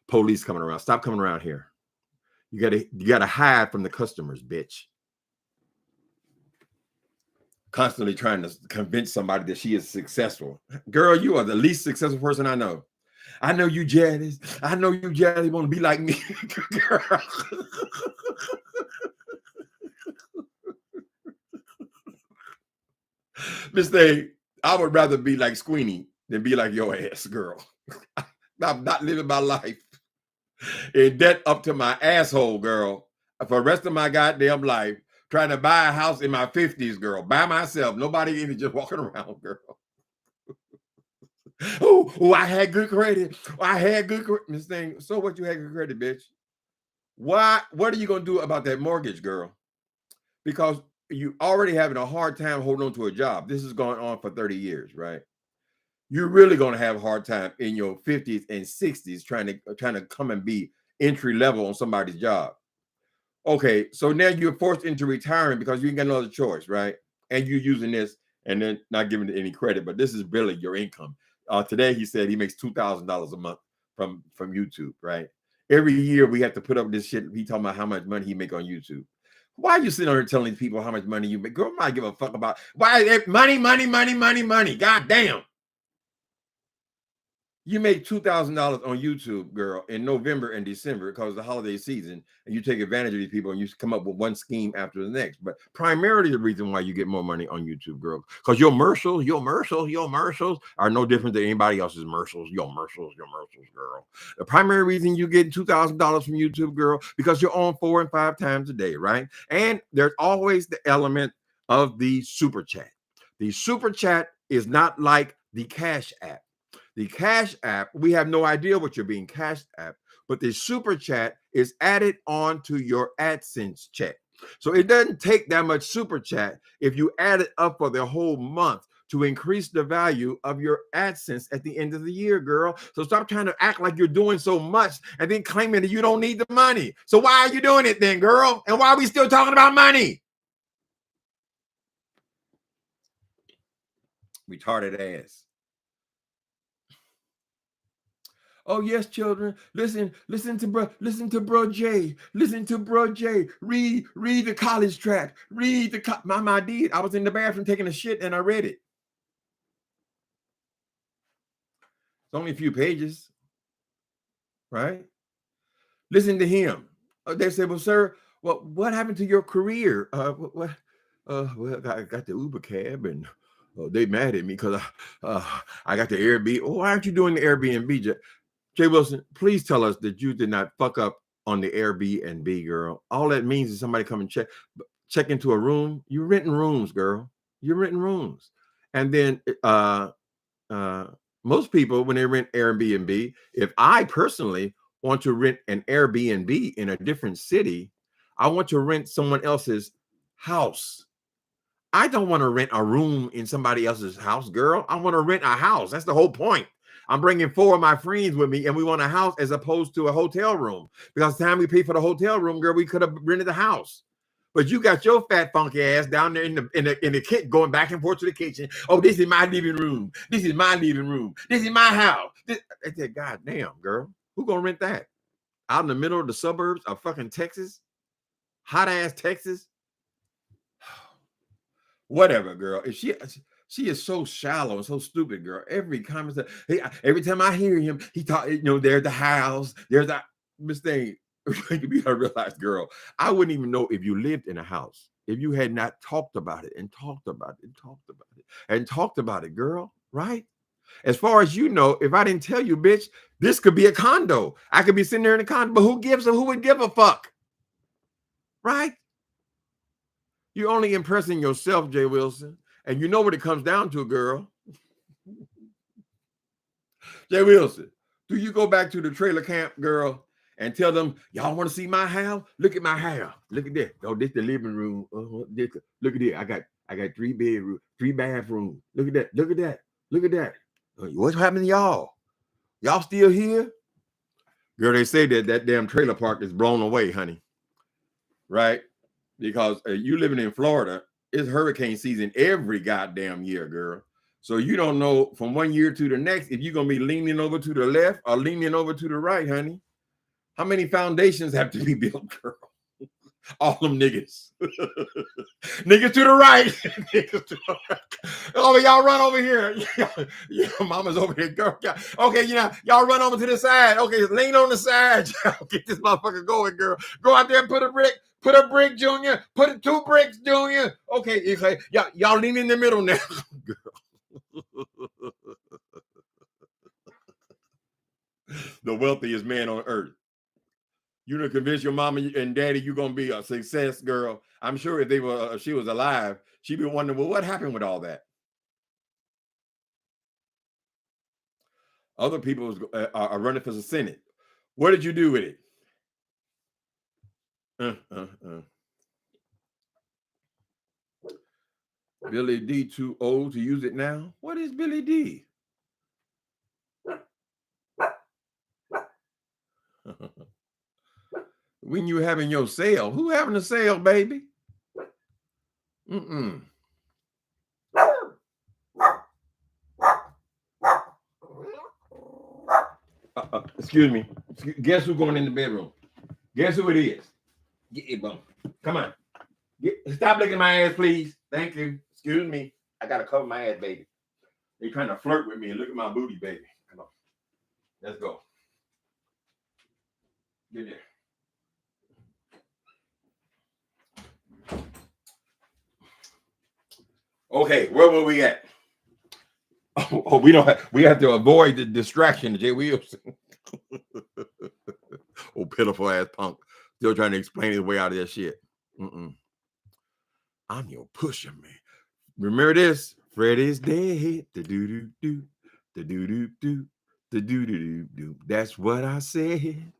Police coming around. Stop coming around here. You gotta hide from the customers, bitch. constantly trying to convince somebody that she is successful. Girl, you are the least successful person I know. I know you jealous. I know you jealous, want to be like me. Girl. Miss Thing, I would rather be like Squeenie than be like your ass, girl. I'm not living my life in debt up to my asshole, girl, for the rest of my goddamn life, trying to buy a house in my 50s, girl, by myself. Nobody in it, just walking around, girl. Oh, I had good credit. I had good credit. Miss Thing, so what, you had good credit, bitch? Why? What are you going to do about that mortgage, girl? Because you already having a hard time holding on to a job. This is going on for 30 years, right? You're really going to have a hard time in your 50s and 60s trying to come and be entry level on somebody's job. Okay, so now you're forced into retiring because you ain't got no other choice, right? And you're using this and then not giving it any credit, but this is really your income. Today he said he makes $2,000 a month from YouTube, right? Every year we have to put up this shit. He talking about how much money he make on YouTube. Why are you sitting on here telling these people how much money you make? Girl, I give a fuck about why money. God damn. You make $2,000 on YouTube, girl, in November and December because of the holiday season, and you take advantage of these people and you come up with one scheme after the next. But primarily the reason why you get more money on YouTube, girl, because your commercials are no different than anybody else's commercials. Your commercials, girl. The primary reason you get $2,000 from YouTube, girl, because you're on 4 and 5 times a day, right? And there's always the element of the super chat. The super chat is not like the Cash App. The Cash App, we have no idea what you're being cashed at, but the super chat is added on to your AdSense check. So it doesn't take that much super chat if you add it up for the whole month to increase the value of your AdSense at the end of the year, girl. So stop trying to act like you're doing so much and then claiming that you don't need the money. So why are you doing it then, girl? And why are we still talking about money? Retarded ass. Oh yes, children. Listen to bro Jay. Listen to bro Jay. Read the college tract. Read the Mama, I did. I was in the bathroom taking a shit and I read it. It's only a few pages, right? Listen to him. They said, "Well, sir, what happened to your career? Well, I got the Uber cab and they mad at me because I got the Airbnb. Oh, why aren't you doing the Airbnb, Jay Wilson, please tell us that you did not fuck up on the Airbnb, girl. All that means is somebody come and check into a room. You're renting rooms, girl. You're renting rooms. And then most people, when they rent Airbnb, if I personally want to rent an Airbnb in a different city, I want to rent someone else's house. I don't want to rent a room in somebody else's house, girl. I want to rent a house. That's the whole point. I'm bringing 4 of my friends with me, and we want a house as opposed to a hotel room. Because the time we pay for the hotel room, girl, we could have rented the house. But you got your fat funky ass down there in the kitchen, going back and forth to the kitchen. Oh, this is my living room. This is my living room. This is my house. I said, God damn, girl, who gonna rent that? Out in the middle of the suburbs of fucking Texas, hot ass Texas. Whatever, girl. If she is so shallow and so stupid, girl. Every comment, every time I hear him, he talk. There's the house. There's that mistake. You gotta realize, girl, I wouldn't even know if you lived in a house if you had not talked about it and talked about it and talked about it and talked about it, girl. Right? As far as you know, if I didn't tell you, bitch, this could be a condo. I could be sitting there in a condo, but who would give a fuck? Right? You're only impressing yourself, Jay Wilson. And you know what it comes down to, girl. Jay Wilson, do you go back to the trailer camp, girl, and tell them, y'all want to see my house? Look at my house. Look at that. Oh, this the living room. Look at it. I got 3 bedrooms, 3 bathrooms. Look at that. Look at that. Look at that. What's happening to y'all? Y'all still here? Girl, they say that damn trailer park is blown away, honey. Right? Because you living in Florida, it's hurricane season every goddamn year, girl. So you don't know from one year to the next if you're going to be leaning over to the left or leaning over to the right, honey. How many foundations have to be built, girl? All them niggas. Niggas to the right. Niggas to the right. Oh, y'all run over here. Your mama's over here. Girl. Okay, y'all run over to the side. Okay, lean on the side. Get this motherfucker going, girl. Go out there and put a brick. Put a brick, Junior. Put 2 bricks, Junior. Okay, y'all lean in the middle now. The wealthiest man on earth. You done convince your mama and daddy you're gonna be a success, girl. I'm sure if she was alive, she'd be wondering, well, what happened with all that? Other people are running for the Senate. What did you do with it? Billy D too old to use it now? What is Billy D? When you having your sale, who having a sale, baby? Excuse me. Guess who's going in the bedroom? Guess who it is? Get it, bum. Come on. Stop licking my ass, please. Thank you. Excuse me. I gotta cover my ass, baby. They trying to flirt with me and look at my booty, baby. Come on. Let's go. Get there. Okay, where were we at? Oh, we have to avoid the distraction, Jay Wilson. Oh, pitiful ass punk. Still trying to explain his way out of that shit. I'm your pusher, man. Remember this? Freddy's dead. Do-do-do-do. Do-do-do-do. Do-do-do-do-do. That's what I said.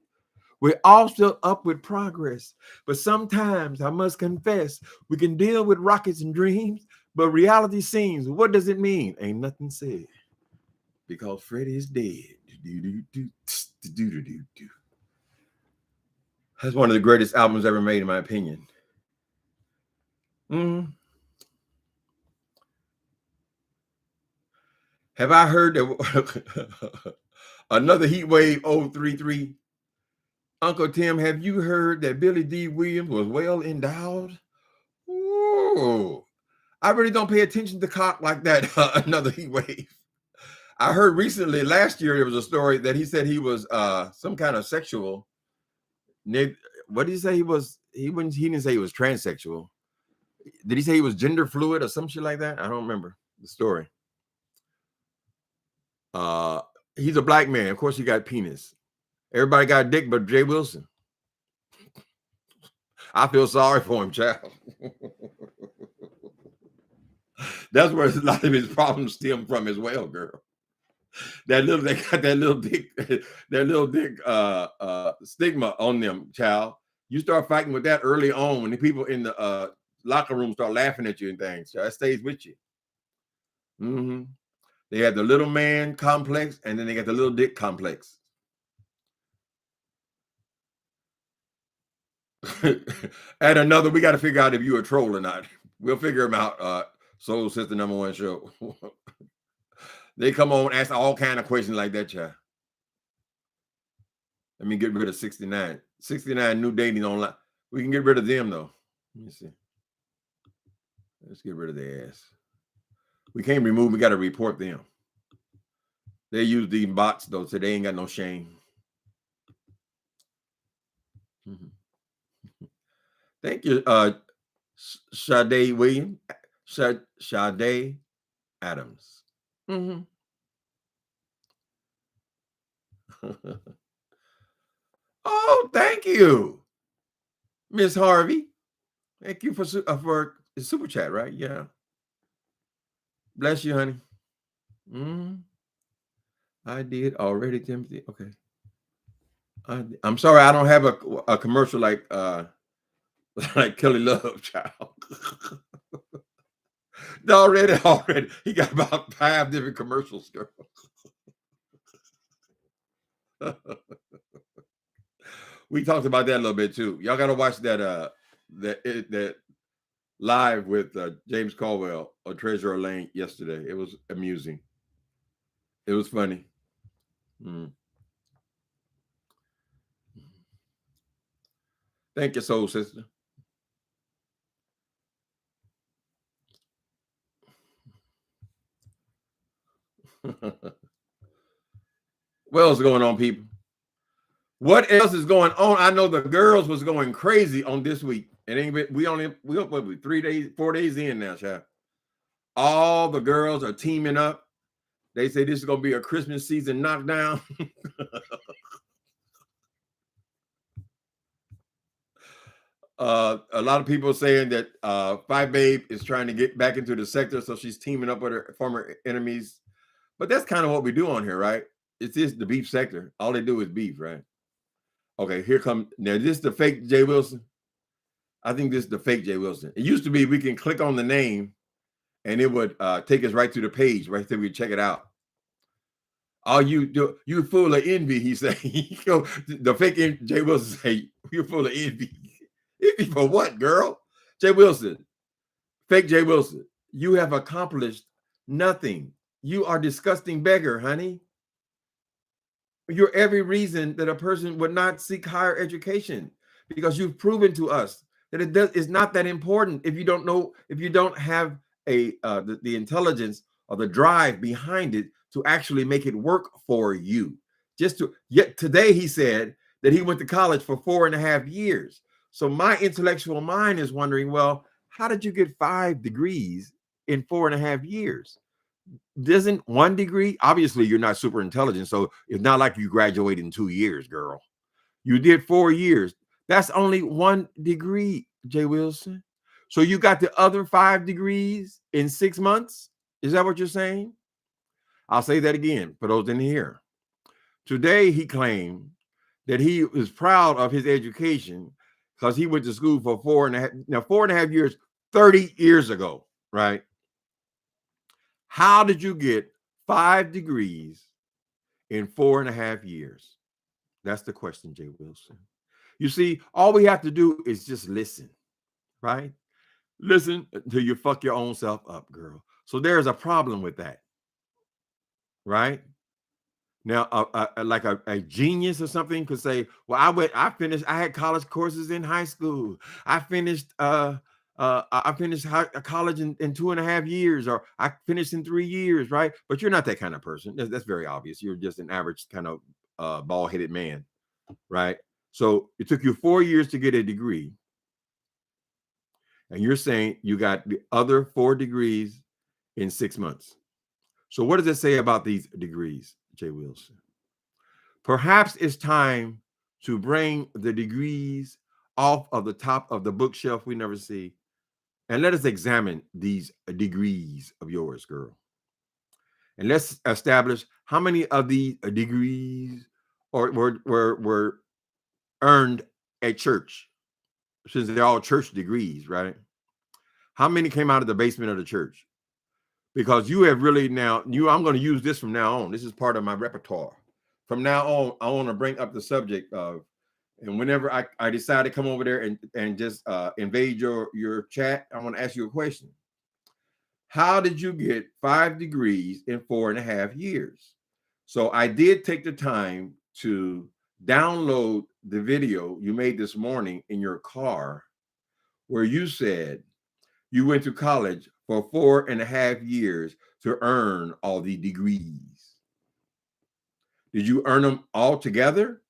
We're all still upward progress, but sometimes I must confess we can deal with rockets and dreams, but reality seems. What does it mean? Ain't nothing said because Freddie is dead. That's one of the greatest albums ever made, in my opinion. Have I heard that another heat wave 033? Uncle Tim, have you heard that Billy D. Williams was well endowed? Ooh, I really don't pay attention to cock like that. Another heat wave. I heard recently, last year, there was a story that he said he was some kind of sexual. What did he say he was? He didn't say he was transsexual. Did he say he was gender fluid or some shit like that? I don't remember the story. He's a black man. Of course, he got penis. Everybody got dick but Jay Wilson. I feel sorry for him, child. That's where a lot of his problems stem from as well, girl. They got that little dick stigma on them, child. You start fighting with that early on when the people in the locker room start laughing at you and things. Child, that stays with you. They have the little man complex, and then they got the little dick complex. And another, we got to figure out if you're a troll or not. We'll figure them out. Soul Sister #1 show. They come on, ask all kind of questions like that, child. Let me get rid of 69. 69 new dating online. We can get rid of them though. Let me see. Let's get rid of their ass. We can't remove. We got to report them. They use these bots though, so they ain't got no shame. Thank you, Sade Williams, Sade Adams. Oh, thank you, Miss Harvey. Thank you for super chat, right? Yeah. Bless you, honey. I did already, Timothy. Okay. I'm sorry, I don't have a commercial like Kelly Love, child. already. He got about 5 different commercials, girl. We talked about that a little bit too. Y'all got to watch that that live with James Caldwell or Treasurer Lane yesterday. It was amusing. It was funny. Thank you, Soul Sister. What else is going on, people? What else is going on? I know the girls was going crazy on this week. It ain't been, we what, 3 days, 4 days in now, child. All the girls are teaming up. They say this is gonna be a Christmas season knockdown. A lot of people saying that Five Babe is trying to get back into the sector, so she's teaming up with her former enemies. But that's kind of what we do on here, right? It's just the beef sector. All they do is beef, right? Okay, here come now. This is the fake Jay Wilson. I think this is the fake Jay Wilson. It used to be we can click on the name and it would take us right to the page, right there. We check it out. All you do, you full of envy, he say. The fake Jay Wilson say, you're full of envy. Envy for what, girl? Jay Wilson, fake Jay Wilson, you have accomplished nothing. You are disgusting beggar, honey. You're every reason that a person would not seek higher education, because you've proven to us that it's not that important if you don't know, if you don't have the intelligence or the drive behind it to actually make it work for you. Yet today he said that he went to college for 4.5 years. So my intellectual mind is wondering, well, how did you get 5 degrees in 4.5 years? Doesn't 1 degree, obviously you're not super intelligent, so it's not like you graduated in 2 years, girl. You did 4 years. That's only 1 degree, Jay Wilson. So you got the other 5 degrees in 6 months? Is that what you're saying? I'll say that again for those in here. Today he claimed that he was proud of his education because he went to school for 4.5 years, 30 years ago, right? How did you get 5 degrees in 4.5 years? That's the question, Jay Wilson. You see, all we have to do is just listen, right? Listen until you fuck your own self up, girl. So there's a problem with that, right? Now, like a genius or something could say, well, I had college courses in high school. I finished college in 2.5 years, or I finished in 3 years, right? But you're not that kind of person. That's very obvious. You're just an average kind of bald-headed man, right? So it took you 4 years to get a degree. And you're saying you got the other 4 degrees in 6 months. So what does it say about these degrees, Jay Wilson? Perhaps it's time to bring the degrees off of the top of the bookshelf we never see, and let us examine these degrees of yours, girl. And let's establish how many of these degrees were earned at church, since they're all church degrees, right? How many came out of the basement of the church? Because you have really I'm going to use this from now on. This is part of my repertoire. From now on, I want to bring up the subject of, and whenever I decide to come over there and just invade your chat, I want to ask you a question. How did you get 5 degrees in 4.5 years? So I did take the time to download the video you made this morning in your car, where you said you went to college for 4.5 years to earn all the degrees. Did you earn them all together?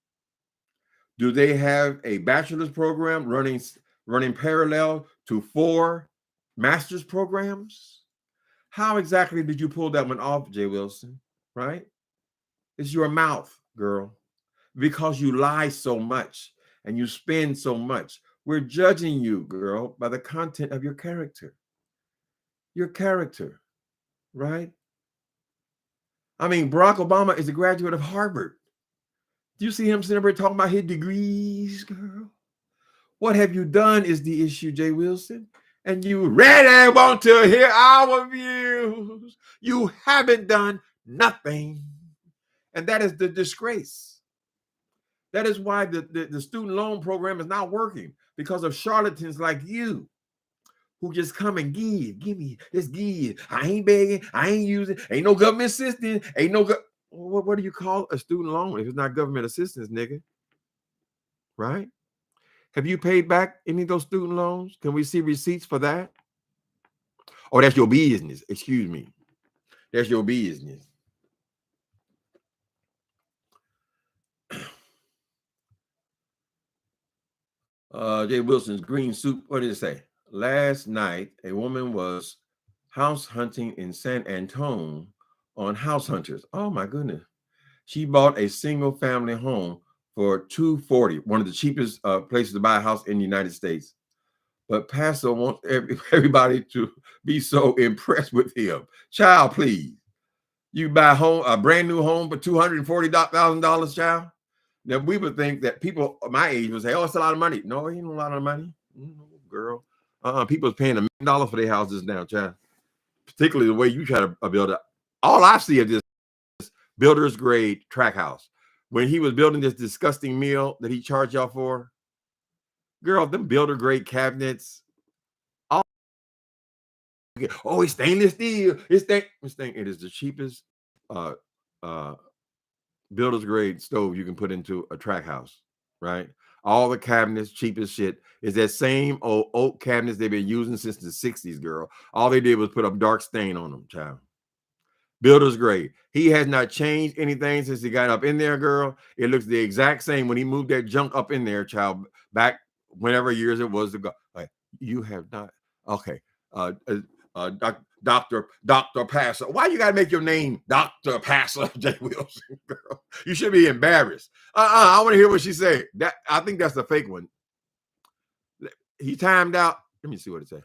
Do they have a bachelor's program running parallel to 4 master's programs? How exactly did you pull that one off, Jay Wilson? Right? It's your mouth, girl. Because you lie so much and you spend so much. We're judging you, girl, by the content of your character. Your character, right? I mean, Barack Obama is a graduate of Harvard. Do you see him sitting there talking about his degrees, girl? What have you done is the issue, Jay Wilson. And you really want to hear our views. You haven't done nothing. And that is the disgrace. That is why the student loan program is not working, because of charlatans like you, who just come and give me, just give. I ain't begging, I ain't using, ain't no government assistance, ain't no what do you call a student loan if it's not government assistance, nigga? Right? Have you paid back any of those student loans? Can we see receipts for that? Oh, that's your business. Excuse me. That's your business. Jay Wilson's green soup. What did it say? Last night, a woman was house hunting in San Antonio on House Hunters. Oh my goodness. She bought a single family home for $240, one of the cheapest places to buy a house in the United States. But Pastor wants everybody to be so impressed with him. Child, please. You buy a brand new home for $240,000, child. Now we would think that people my age would say, "Oh, it's a lot of money." No, it ain't a lot of money, girl. People's paying $1 million for their houses now, child. Particularly the way you try to build it. All I see is this builder's grade track house. When he was building this disgusting meal that he charged y'all for, girl, them builder grade cabinets. Oh, it's stainless steel. It is the cheapest builder's grade stove you can put into a track house, right? All the cabinets, cheapest shit, is that same old oak cabinets they've been using since the 60s, girl. All they did was put a dark stain on them, child. Builder's grade. He has not changed anything since he got up in there, girl. It looks the exact same when he moved that junk up in there, child, back whenever years it was ago. Like, you have not, okay. Dr. Passer. Why you gotta make your name Dr. Passer, Jay Wilson, girl? You should be embarrassed. I want to hear what she said. That I think that's the fake one. He timed out. Let me see what it said.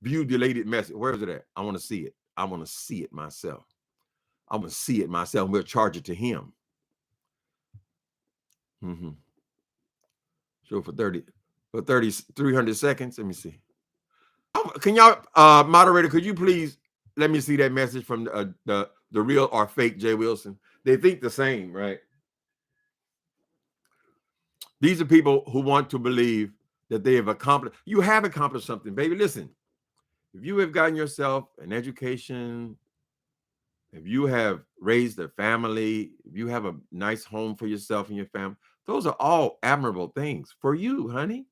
View deleted message. Where is it at? I want to see it. I want to see it myself. I'm gonna see it myself. We'll charge it to him. So for 300 seconds. Let me see. Can y'all, moderator, could you please let me see that message from the real or fake Jay Wilson? They think the same, right? These are people who want to believe that they have accomplished. You have accomplished something, baby. Listen, if you have gotten yourself an education, if you have raised a family, if you have a nice home for yourself and your family, those are all admirable things for you, honey.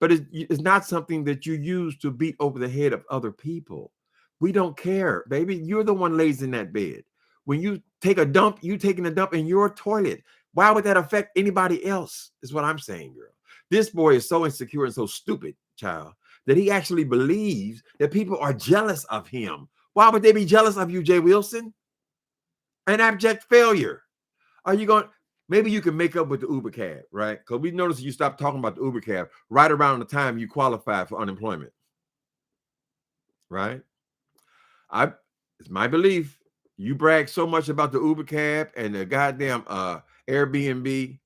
But it's not something that you use to beat over the head of other people. We don't care, baby. You're the one lays in that bed. When you take a dump, you taking a dump in your toilet. Why would that affect anybody else? Is what I'm saying, girl. This boy is so insecure and so stupid, child, that he actually believes that people are jealous of him. Why would they be jealous of you, Jay Wilson? An abject failure. Are you going? Maybe you can make up with the Uber cab, right? Because we noticed you stopped talking about the Uber cab right around the time you qualified for unemployment, right? It's my belief you brag so much about the Uber cab and the goddamn Airbnb,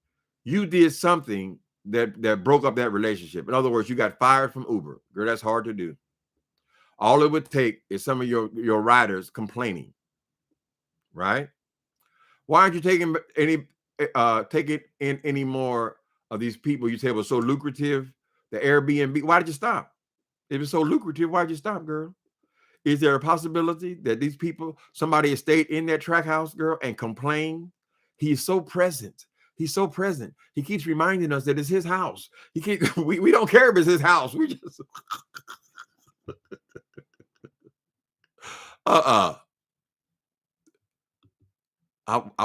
you did something that broke up that relationship. In other words, you got fired from Uber. Girl, that's hard to do. All it would take is some of your riders complaining, right? Why aren't you taking any more of these people you said was so lucrative? The Airbnb. Why did you stop? If it's so lucrative, why did you stop, girl? Is there a possibility that these people, somebody has stayed in that track house, girl, and complained? He's so present. He's so present. He keeps reminding us that it's his house. We don't care if it's his house. We just I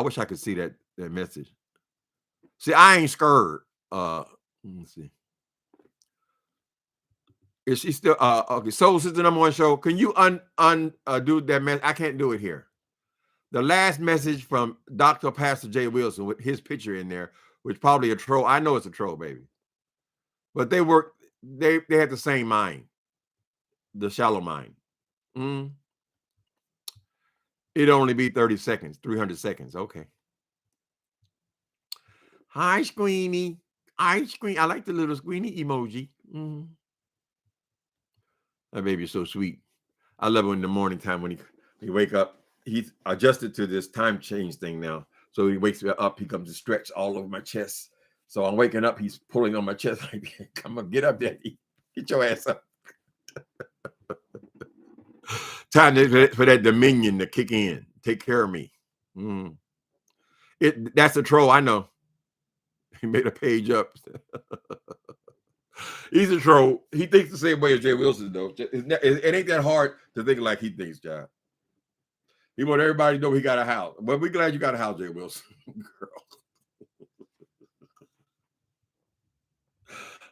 wish I could see that message. See, I ain't scared. Let me see. Is she still okay? Soul Sister #1 show. Can you undo that message? I can't do it here. The last message from Dr. Pastor Jay Wilson with his picture in there, which probably a troll. I know it's a troll, baby. But they had the same mind, the shallow mind. It'd only be 30 seconds, 300 seconds. Okay. Hi, Squeenie. Hi, Squeenie. I like the little Squeenie emoji. That baby's so sweet. I love it in the morning time when he wake up. He's adjusted to this time change thing now. So he wakes me up. He comes to stretch all over my chest. So I'm waking up. He's pulling on my chest like, "Come on, get up, Daddy. Get your ass up." Time for that dominion to kick in. Take care of me. That's a troll. I know. He made a page up. He's a troll. He thinks the same way as Jay Wilson, though. It ain't that hard to think like he thinks, John. He want everybody to know he got a house. But we're glad you got a house, Jay Wilson. Girl.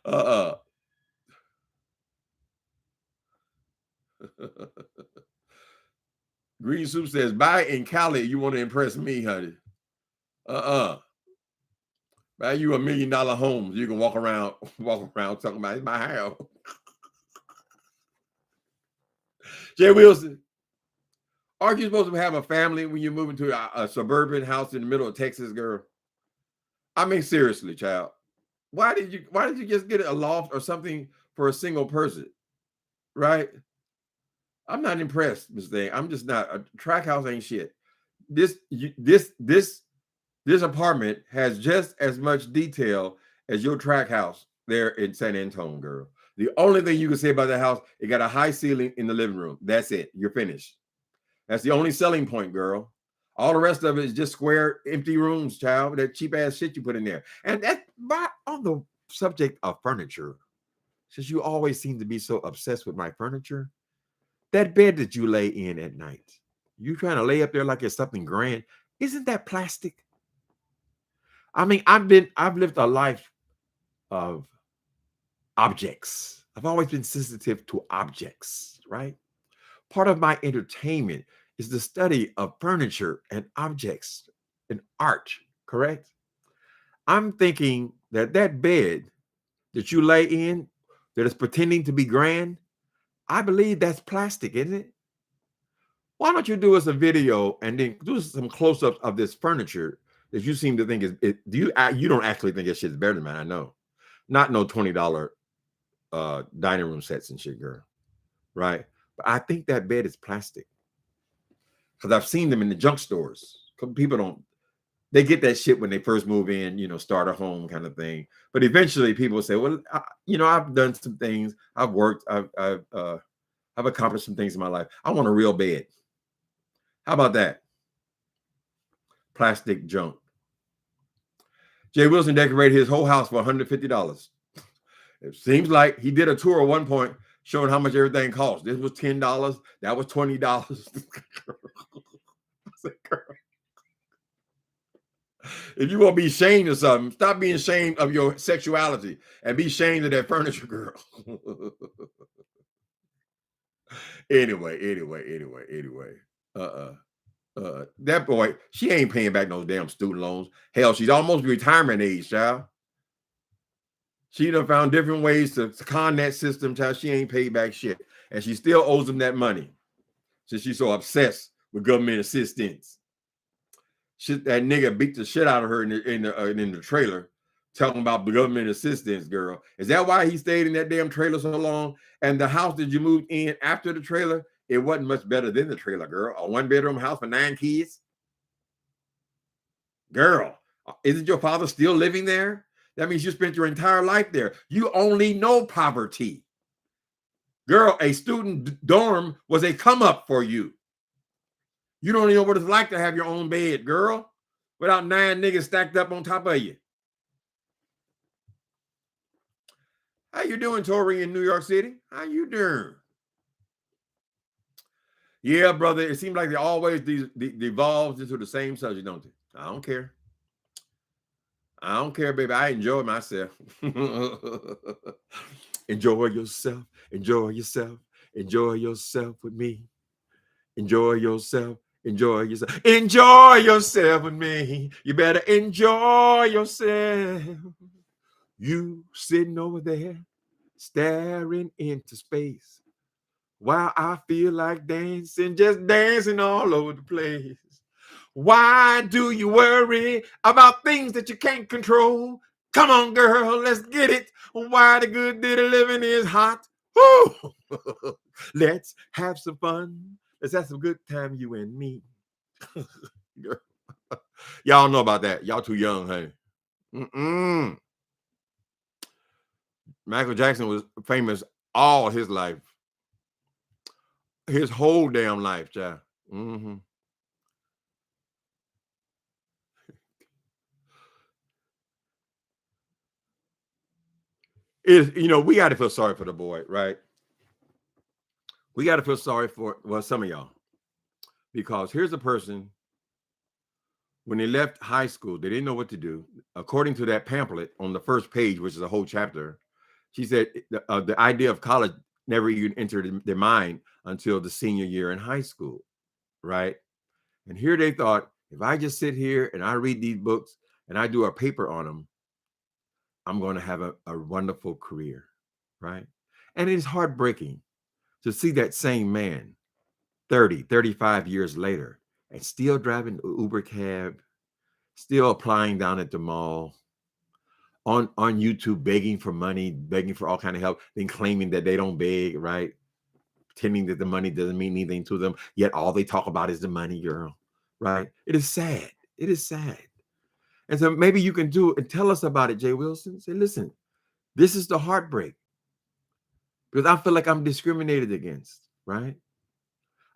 Uh-uh. Green Soup says, buy in Cali. You want to impress me, honey. Uh-uh. Buy you $1 million home. You can walk around talking about it's my house. Jay Wilson, aren't you supposed to have a family when you move into a suburban house in the middle of Texas, girl? I mean, seriously, child. Why did you just get a loft or something for a single person? Right? I'm not impressed, Miss Thing. I'm just not. A track house ain't shit. This apartment has just as much detail as your track house there in San Antonio, girl. The only thing you can say about the house, it got a high ceiling in the living room. That's it. You're finished. That's the only selling point, girl. All the rest of it is just square, empty rooms, child. That cheap ass shit you put in there. And that's on the subject of furniture. Since you always seem to be so obsessed with my furniture, that bed that you lay in at night, you trying to lay up there like it's something grand. Isn't that plastic? I mean, I've lived a life of objects. I've always been sensitive to objects, right? Part of my entertainment is the study of furniture and objects and art, correct? I'm thinking that bed that you lay in that is pretending to be grand, I believe that's plastic, isn't it? Why don't you do us a video and then do some close-ups of this furniture that you seem to think is you don't actually think this shit's better than mine, I know. Not no $20 dining room sets and shit, girl. Right? But I think that bed is plastic. Because I've seen them in the junk stores. People they get that shit when they first move in, start a home kind of thing. But eventually people say, well, I've done some things. I've worked. I've accomplished some things in my life. I want a real bed. How about that? Plastic junk. Jay Wilson decorated his whole house for $150. It seems like he did a tour at one point showing how much everything cost. This was $10. That was $20. If you want to be ashamed of something, stop being ashamed of your sexuality and be ashamed of that furniture, girl. Anyway. That boy, she ain't paying back no damn student loans. Hell, she's almost retirement age, child. She done found different ways to con that system, child. She ain't paid back shit. And she still owes them that money since she's so obsessed with government assistance. Shit, that nigga beat the shit out of her in the trailer, talking about the government assistance, girl. Is that why he stayed in that damn trailer so long? And the house that you moved in after the trailer, it wasn't much better than the trailer, girl. A 1-bedroom house for 9 kids. Girl, isn't your father still living there? That means you spent your entire life there. You only know poverty. Girl, a student dorm was a come up for you. You don't even know what it's like to have your own bed, girl, without 9 niggas stacked up on top of you. How you doing, Tori, in New York City? How you doing? Yeah, brother, it seems like they always devolves into the same subject, don't they? I don't care. I don't care, baby. I enjoy myself. Enjoy yourself. Enjoy yourself. Enjoy yourself with me. Enjoy yourself. Enjoy yourself. Enjoy yourself with me. You better enjoy yourself. You sitting over there staring into space while I feel like dancing, just dancing all over the place. Why do you worry about things that you can't control? Come on, girl, let's get it. Why the good ditty living is hot. Woo! Let's have some fun. Let's have some good time, you and me. Y'all know about that. Y'all too young, honey. Michael Jackson was famous all his life. His whole damn life, child. We got to feel sorry for the boy, right? We got to feel sorry for, well, some of y'all. Because here's a person, when they left high school, they didn't know what to do. According to that pamphlet on the first page, which is a whole chapter, She said the idea of college never even entered their mind until the senior year in high school, right? And here they thought, if I just sit here and I read these books and I do a paper on them, I'm going to have a wonderful career, right? And it's heartbreaking to see that same man 30, 35 years later and still driving Uber cab, still applying down at the mall, on YouTube, begging for money, begging for all kind of help, then claiming that they don't beg, right? Pretending that the money doesn't mean anything to them, yet all they talk about is the money, girl, right? It is sad. It is sad. And so maybe you can do it and tell us about it, Jay Wilson. Say, listen, this is the heartbreak because I feel like I'm discriminated against, right?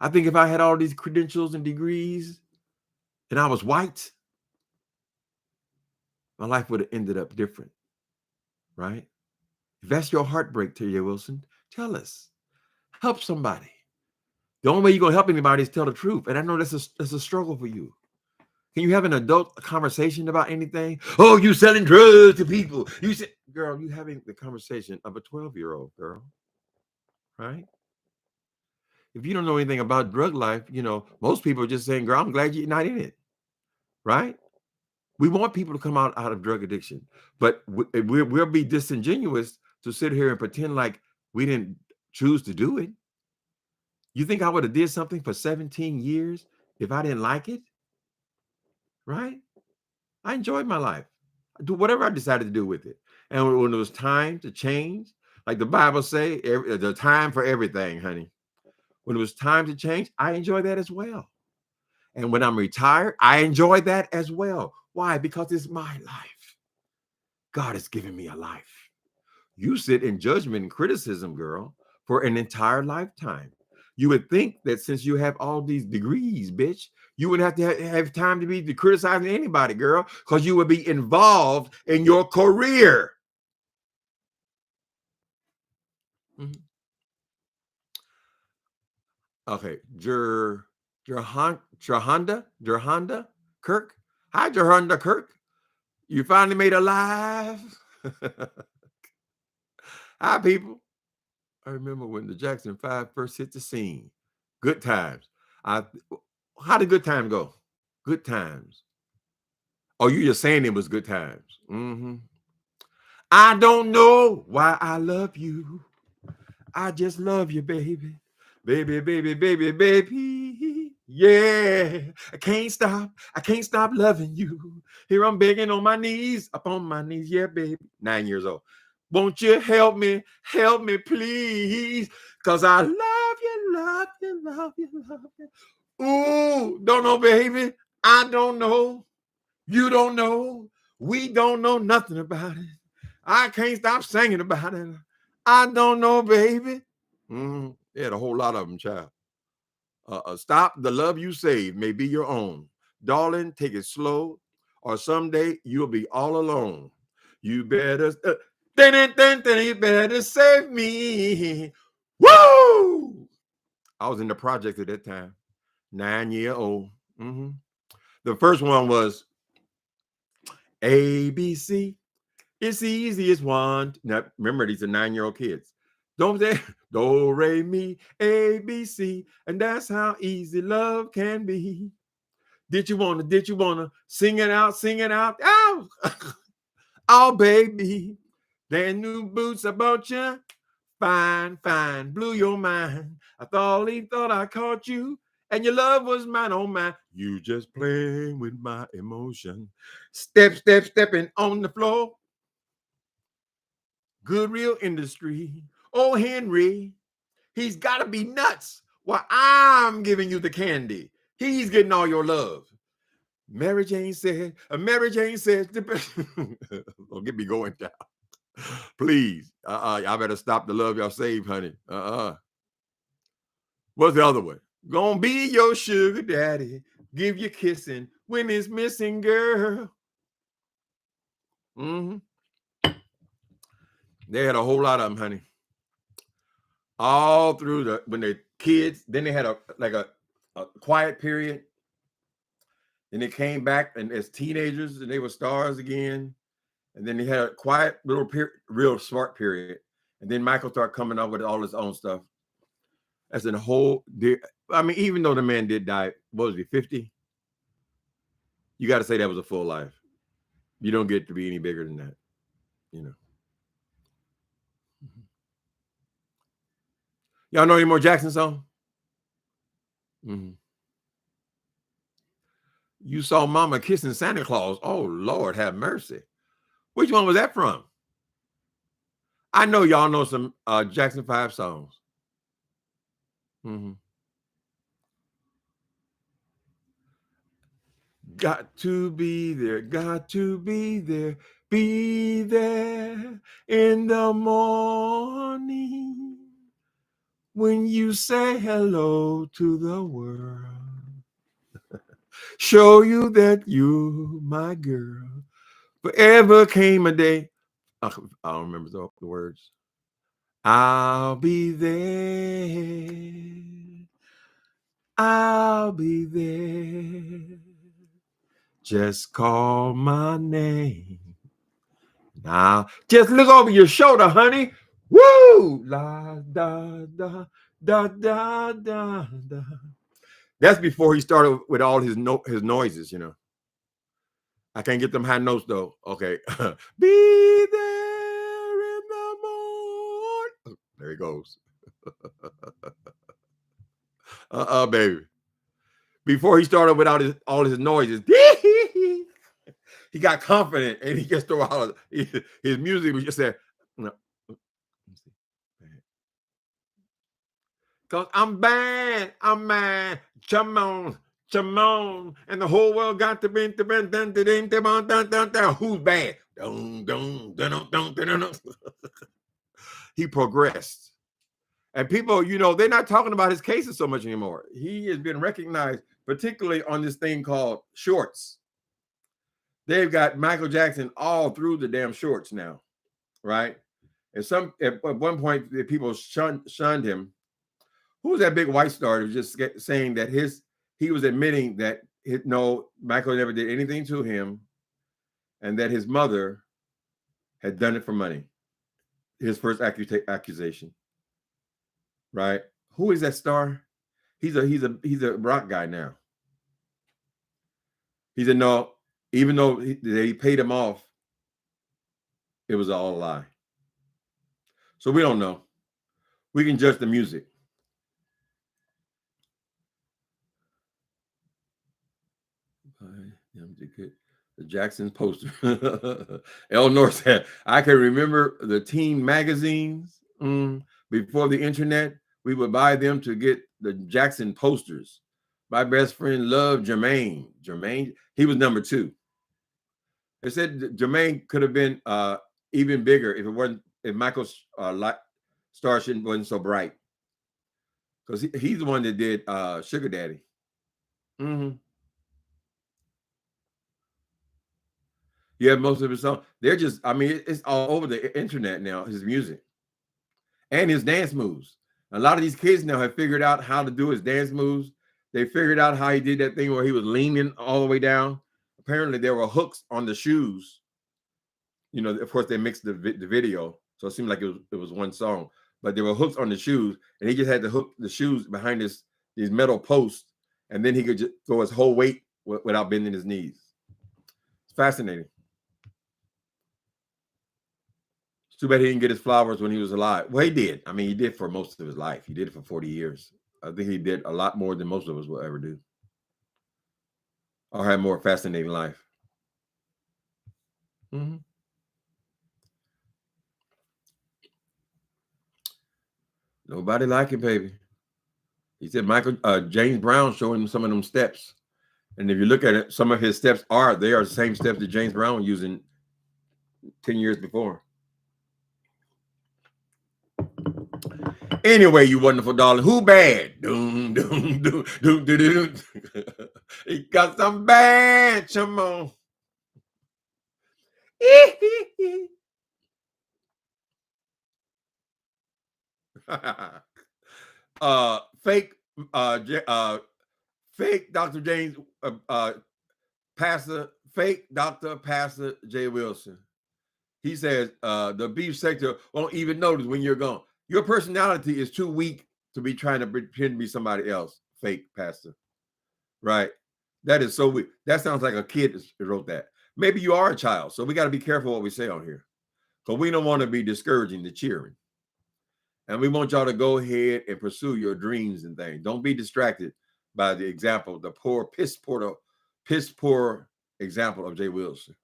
I think if I had all these credentials and degrees and I was white, my life would have ended up different, right? If that's your heartbreak, Jay Wilson, tell us. Help somebody. The only way you're going to help anybody is tell the truth. And I know that's a struggle for you. Can you have an adult conversation about anything? Oh, you selling drugs to people. You said, girl, you having the conversation of a 12-year-old girl, right? If you don't know anything about drug life, most people are just saying, girl, I'm glad you're not in it, right? We want people to come out of drug addiction, but we'll be disingenuous to sit here and pretend like we didn't choose to do it. You think I would have did something for 17 years if I didn't like it? Right? I enjoyed my life. I do whatever I decided to do with it. And when it was time to change, like the Bible say, the time for everything, honey. When it was time to change, I enjoy that as well. And when I'm retired, I enjoy that as well. Why? Because it's my life. God has given me a life. You sit in judgment and criticism, girl, for an entire lifetime. You would think that since you have all these degrees, bitch, you wouldn't have to have time to be criticizing anybody, girl, because you would be involved in your career. Mm-hmm. Okay, Jerhonda Kirk. Hi, Jerhonda Kirk. You finally made it live. Hi, people. I remember when the Jackson 5 first hit the scene. Good times. How did Good Time go? Good times. Oh, you just saying it was good times. Mm-hmm. I don't know why I love you. I just love you, baby. Baby, baby, baby, baby. Yeah. I can't stop loving you. Here I'm begging on my knees, up on my knees. Yeah, baby. 9 years old. Won't you help me, please? Because I love you, love you, love you, love you. Ooh, don't know, baby. I don't know. You don't know. We don't know nothing about it. I can't stop singing about it. I don't know, baby. They had a whole lot of them, child. Stop. The love you save may be your own. Darling, take it slow, or someday you'll be all alone. You better, you better save me. Woo! I was in the project at that time, 9-year-old. The first one was ABC. It's the easiest one. Now, remember, these are 9-year-old kids. Don't say do, re, mi, A, B, C. And that's how easy love can be. Did you wanna sing it out? Oh, oh, baby. Then new boots about you. Fine, blew your mind. I thought I caught you. And your love was mine, oh mine. You just playing with my emotion. Stepping on the floor. Good real industry. Oh, Henry, he's got to be nuts. While I'm giving you the candy, he's getting all your love. Mary Jane said, don't get me going down. Please, I better stop the love y'all save, honey. What's the other one? Gonna be your sugar daddy, give you kissing when it's missing, girl. They had a whole lot of them, honey. All through when they're kids, then they had a quiet period. Then they came back and as teenagers and they were stars again. And then they had a quiet little real smart period. And then Michael started coming up with all his own stuff. That's a whole. I mean, even though the man did die, what was he, 50? You got to say that was a full life. You don't get to be any bigger than that, you know. Y'all know any more Jackson song? Mm-hmm. You Saw Mama Kissing Santa Claus. Oh, Lord, have mercy. Which one was that from? I know y'all know some Jackson 5 songs. Mm-hmm. Got to be there, got to be there in the morning when you say hello to the world. Show you that you're my girl. Forever came a day. I don't remember the words. I'll be there. I'll be there. Just call my name. Now, just look over your shoulder, honey. Woo! La da da da da da da. That's before he started with all his noises, you know. I can't get them high notes though. Okay. Be there in the morning. There he goes. Baby. Before he started with all his noises, he got confident and he just threw out his music was just said, no. Cause I'm bad, come on, and the whole world got to be who's bad? He progressed. And people, you know, they're not talking about his cases so much anymore. He has been recognized, particularly on this thing called shorts. They've got Michael Jackson all through the damn shorts now, right? And at one point, the people shunned him. Who was that big white star who was just saying that he was admitting that no, Michael never did anything to him, and that his mother had done it for money. His first accusation, right? Who is that star? He's a rock guy now. He said no, even though he paid him off, it was all a lie. So we don't know. We can judge the music. The Jackson poster. El North said, I can remember the teen magazines before the internet. We would buy them to get the Jackson posters. My best friend loved Jermaine. Jermaine, he was number 2. They said Jermaine could have been even bigger if Michael's star wasn't so bright. Because he's the one that did Sugar Daddy. Mm-hmm. Yeah, most of his songs. They're just, I mean, it's all over the internet now, his music. And his dance moves. A lot of these kids now have figured out how to do his dance moves. They figured out how he did that thing where he was leaning all the way down. Apparently, there were hooks on the shoes. You know, of course, they mixed the video. So it seemed like it was one song. But there were hooks on the shoes. And he just had to hook the shoes behind these metal posts. And then he could just throw his whole weight without bending his knees. It's fascinating. Too bad he didn't get his flowers when he was alive. Well, he did. I mean, he did for most of his life. He did it for 40 years. I think he did a lot more than most of us will ever do. Or have more fascinating life. Mm-hmm. Nobody like it, baby. He said James Brown showed him some of them steps. And if you look at it, some of his steps are the same steps that James Brown was using 10 years before. Anyway, you wonderful darling, who bad? Doom, doom, doom, doom, doom, doom. He got some bad, come on. Fake Dr. James Pastor, fake Dr. Pastor J. Wilson. He says the beef sector won't even notice when you're gone. Your personality is too weak to be trying to pretend to be somebody else. Fake pastor, right? That is so weak. That sounds like a kid wrote that. Maybe you are a child, so we got to be careful what we say on here, because we don't want to be discouraging the cheering. And we want y'all to go ahead and pursue your dreams and things. Don't be distracted by the example, the piss poor example of Jay Wilson.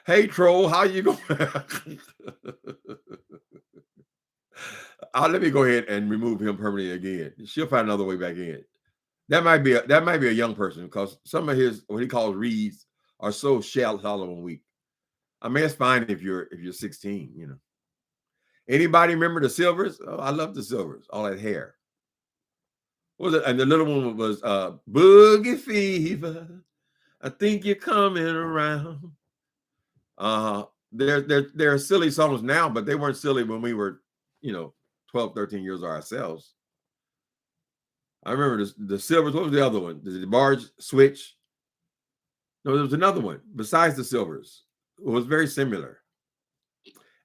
Hey, troll, how you going? Let me go ahead and remove him permanently again. She'll find another way back in. That might be a young person, because some of his what he calls reads are so shallow and weak. I mean, it's fine if you're 16, you know. Anybody remember the Silvers? Oh, I love the Silvers. All that hair. What was it? And the little one was Boogie Fever. I think you're coming around. They're silly songs now, but they weren't silly when we were, 12, 13 years old ourselves. I remember the Silvers. What was the other one? The Barge Switch? No, there was another one besides the Silvers. It was very similar.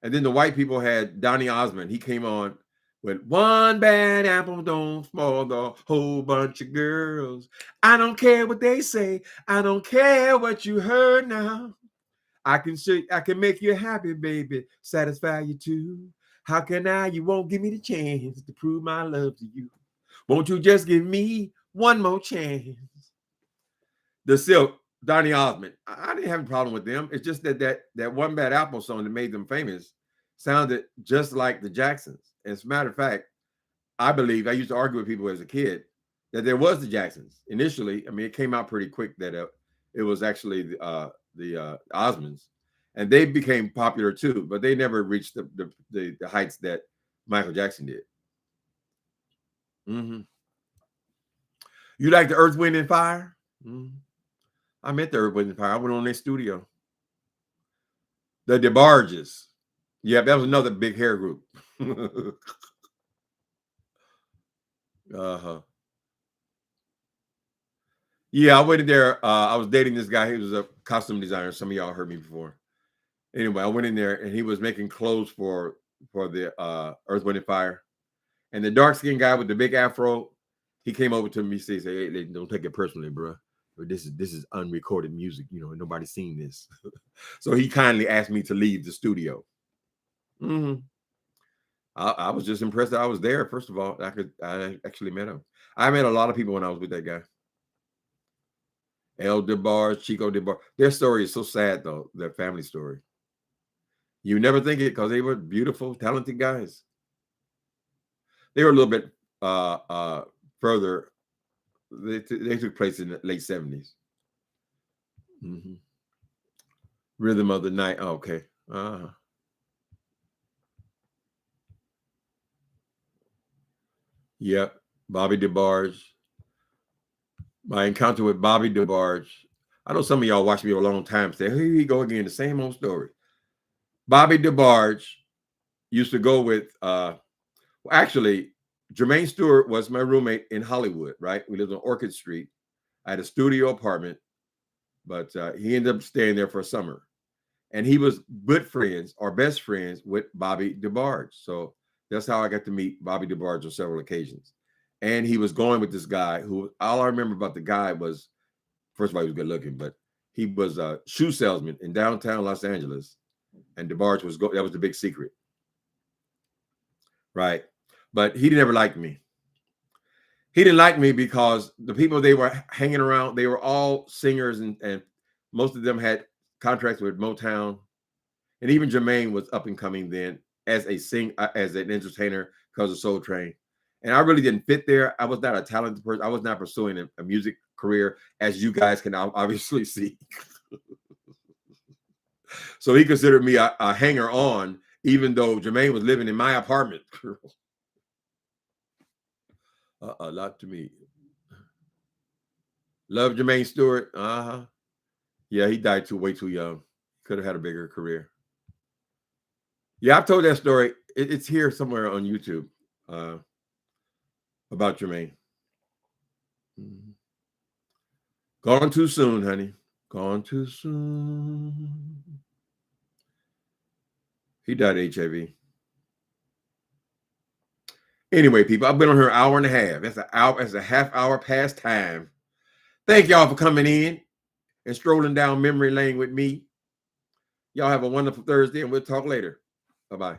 And then the white people had Donny Osmond. He came on with one bad apple don't spoil the whole bunch of girls. I don't care what they say. I don't care what you heard now. I can make you happy, baby, satisfy you too. How can you won't give me the chance to prove my love to you? Won't you just give me one more chance? The Silk, Donny Osmond, I didn't have a problem with them. It's just that one bad apple song that made them famous sounded just like the Jacksons. As a matter of fact, I believe, I used to argue with people as a kid, that there was the Jacksons initially. I mean, it came out pretty quick that it was actually the Osmonds, and they became popular too, but they never reached the heights that Michael Jackson did. Mm-hmm. You like the Earth, Wind, and Fire? Mm-hmm. I met the Earth, Wind, and Fire. I went on their studio. The DeBarges. Yeah, that was another big hair group. Uh-huh. Yeah, I went in there. I was dating this guy. He was a costume designer. Some of y'all heard me before. Anyway, I went in there and he was making clothes for the Earth, Wind, and Fire. And the dark-skinned guy with the big afro, he came over to me and said, "Hey, don't take it personally, bro. This is unrecorded music. Nobody's seen this." So he kindly asked me to leave the studio. Mm-hmm. I was just impressed that I was there. First of all, I actually met him. I met a lot of people when I was with that guy. El DeBarge, Chico DeBarge. Their story is so sad, though, their family story. You never think it, because they were beautiful, talented guys. They were a little bit further. They took place in the late 70s. Mm-hmm. Rhythm of the Night. Oh, okay. Yep. Bobby DeBarge. My encounter with Bobby DeBarge. I know some of y'all watch me a long time say, "Here you go again, the same old story." Bobby DeBarge used to go with, actually, Jermaine Stewart was my roommate in Hollywood, right? We lived on Orchid Street. I had a studio apartment, but he ended up staying there for a summer. And he was good friends or best friends with Bobby DeBarge. So that's how I got to meet Bobby DeBarge on several occasions. And he was going with this guy who, all I remember about the guy was, first of all, he was good looking, but he was a shoe salesman in downtown Los Angeles. And DeBarge that was the big secret. Right. But he never liked me. He didn't like me because the people they were hanging around, they were all singers, and most of them had contracts with Motown. And even Jermaine was up and coming then as an entertainer because of Soul Train. And I really didn't fit there. I was not a talented person. I was not pursuing a music career, as you guys can obviously see. So he considered me a hanger on, even though Jermaine was living in my apartment. A lot to me. Love Jermaine Stewart. Yeah, he died way too young. Could have had a bigger career. Yeah, I've told that story. It's here somewhere on YouTube about Jermaine. Mm-hmm. Gone too soon, honey. Gone too soon. He died of HIV. Anyway, people, I've been on here an hour and a half. That's an hour. That's a half hour past time. Thank y'all for coming in and strolling down memory lane with me. Y'all have a wonderful Thursday, and we'll talk later. Bye-bye.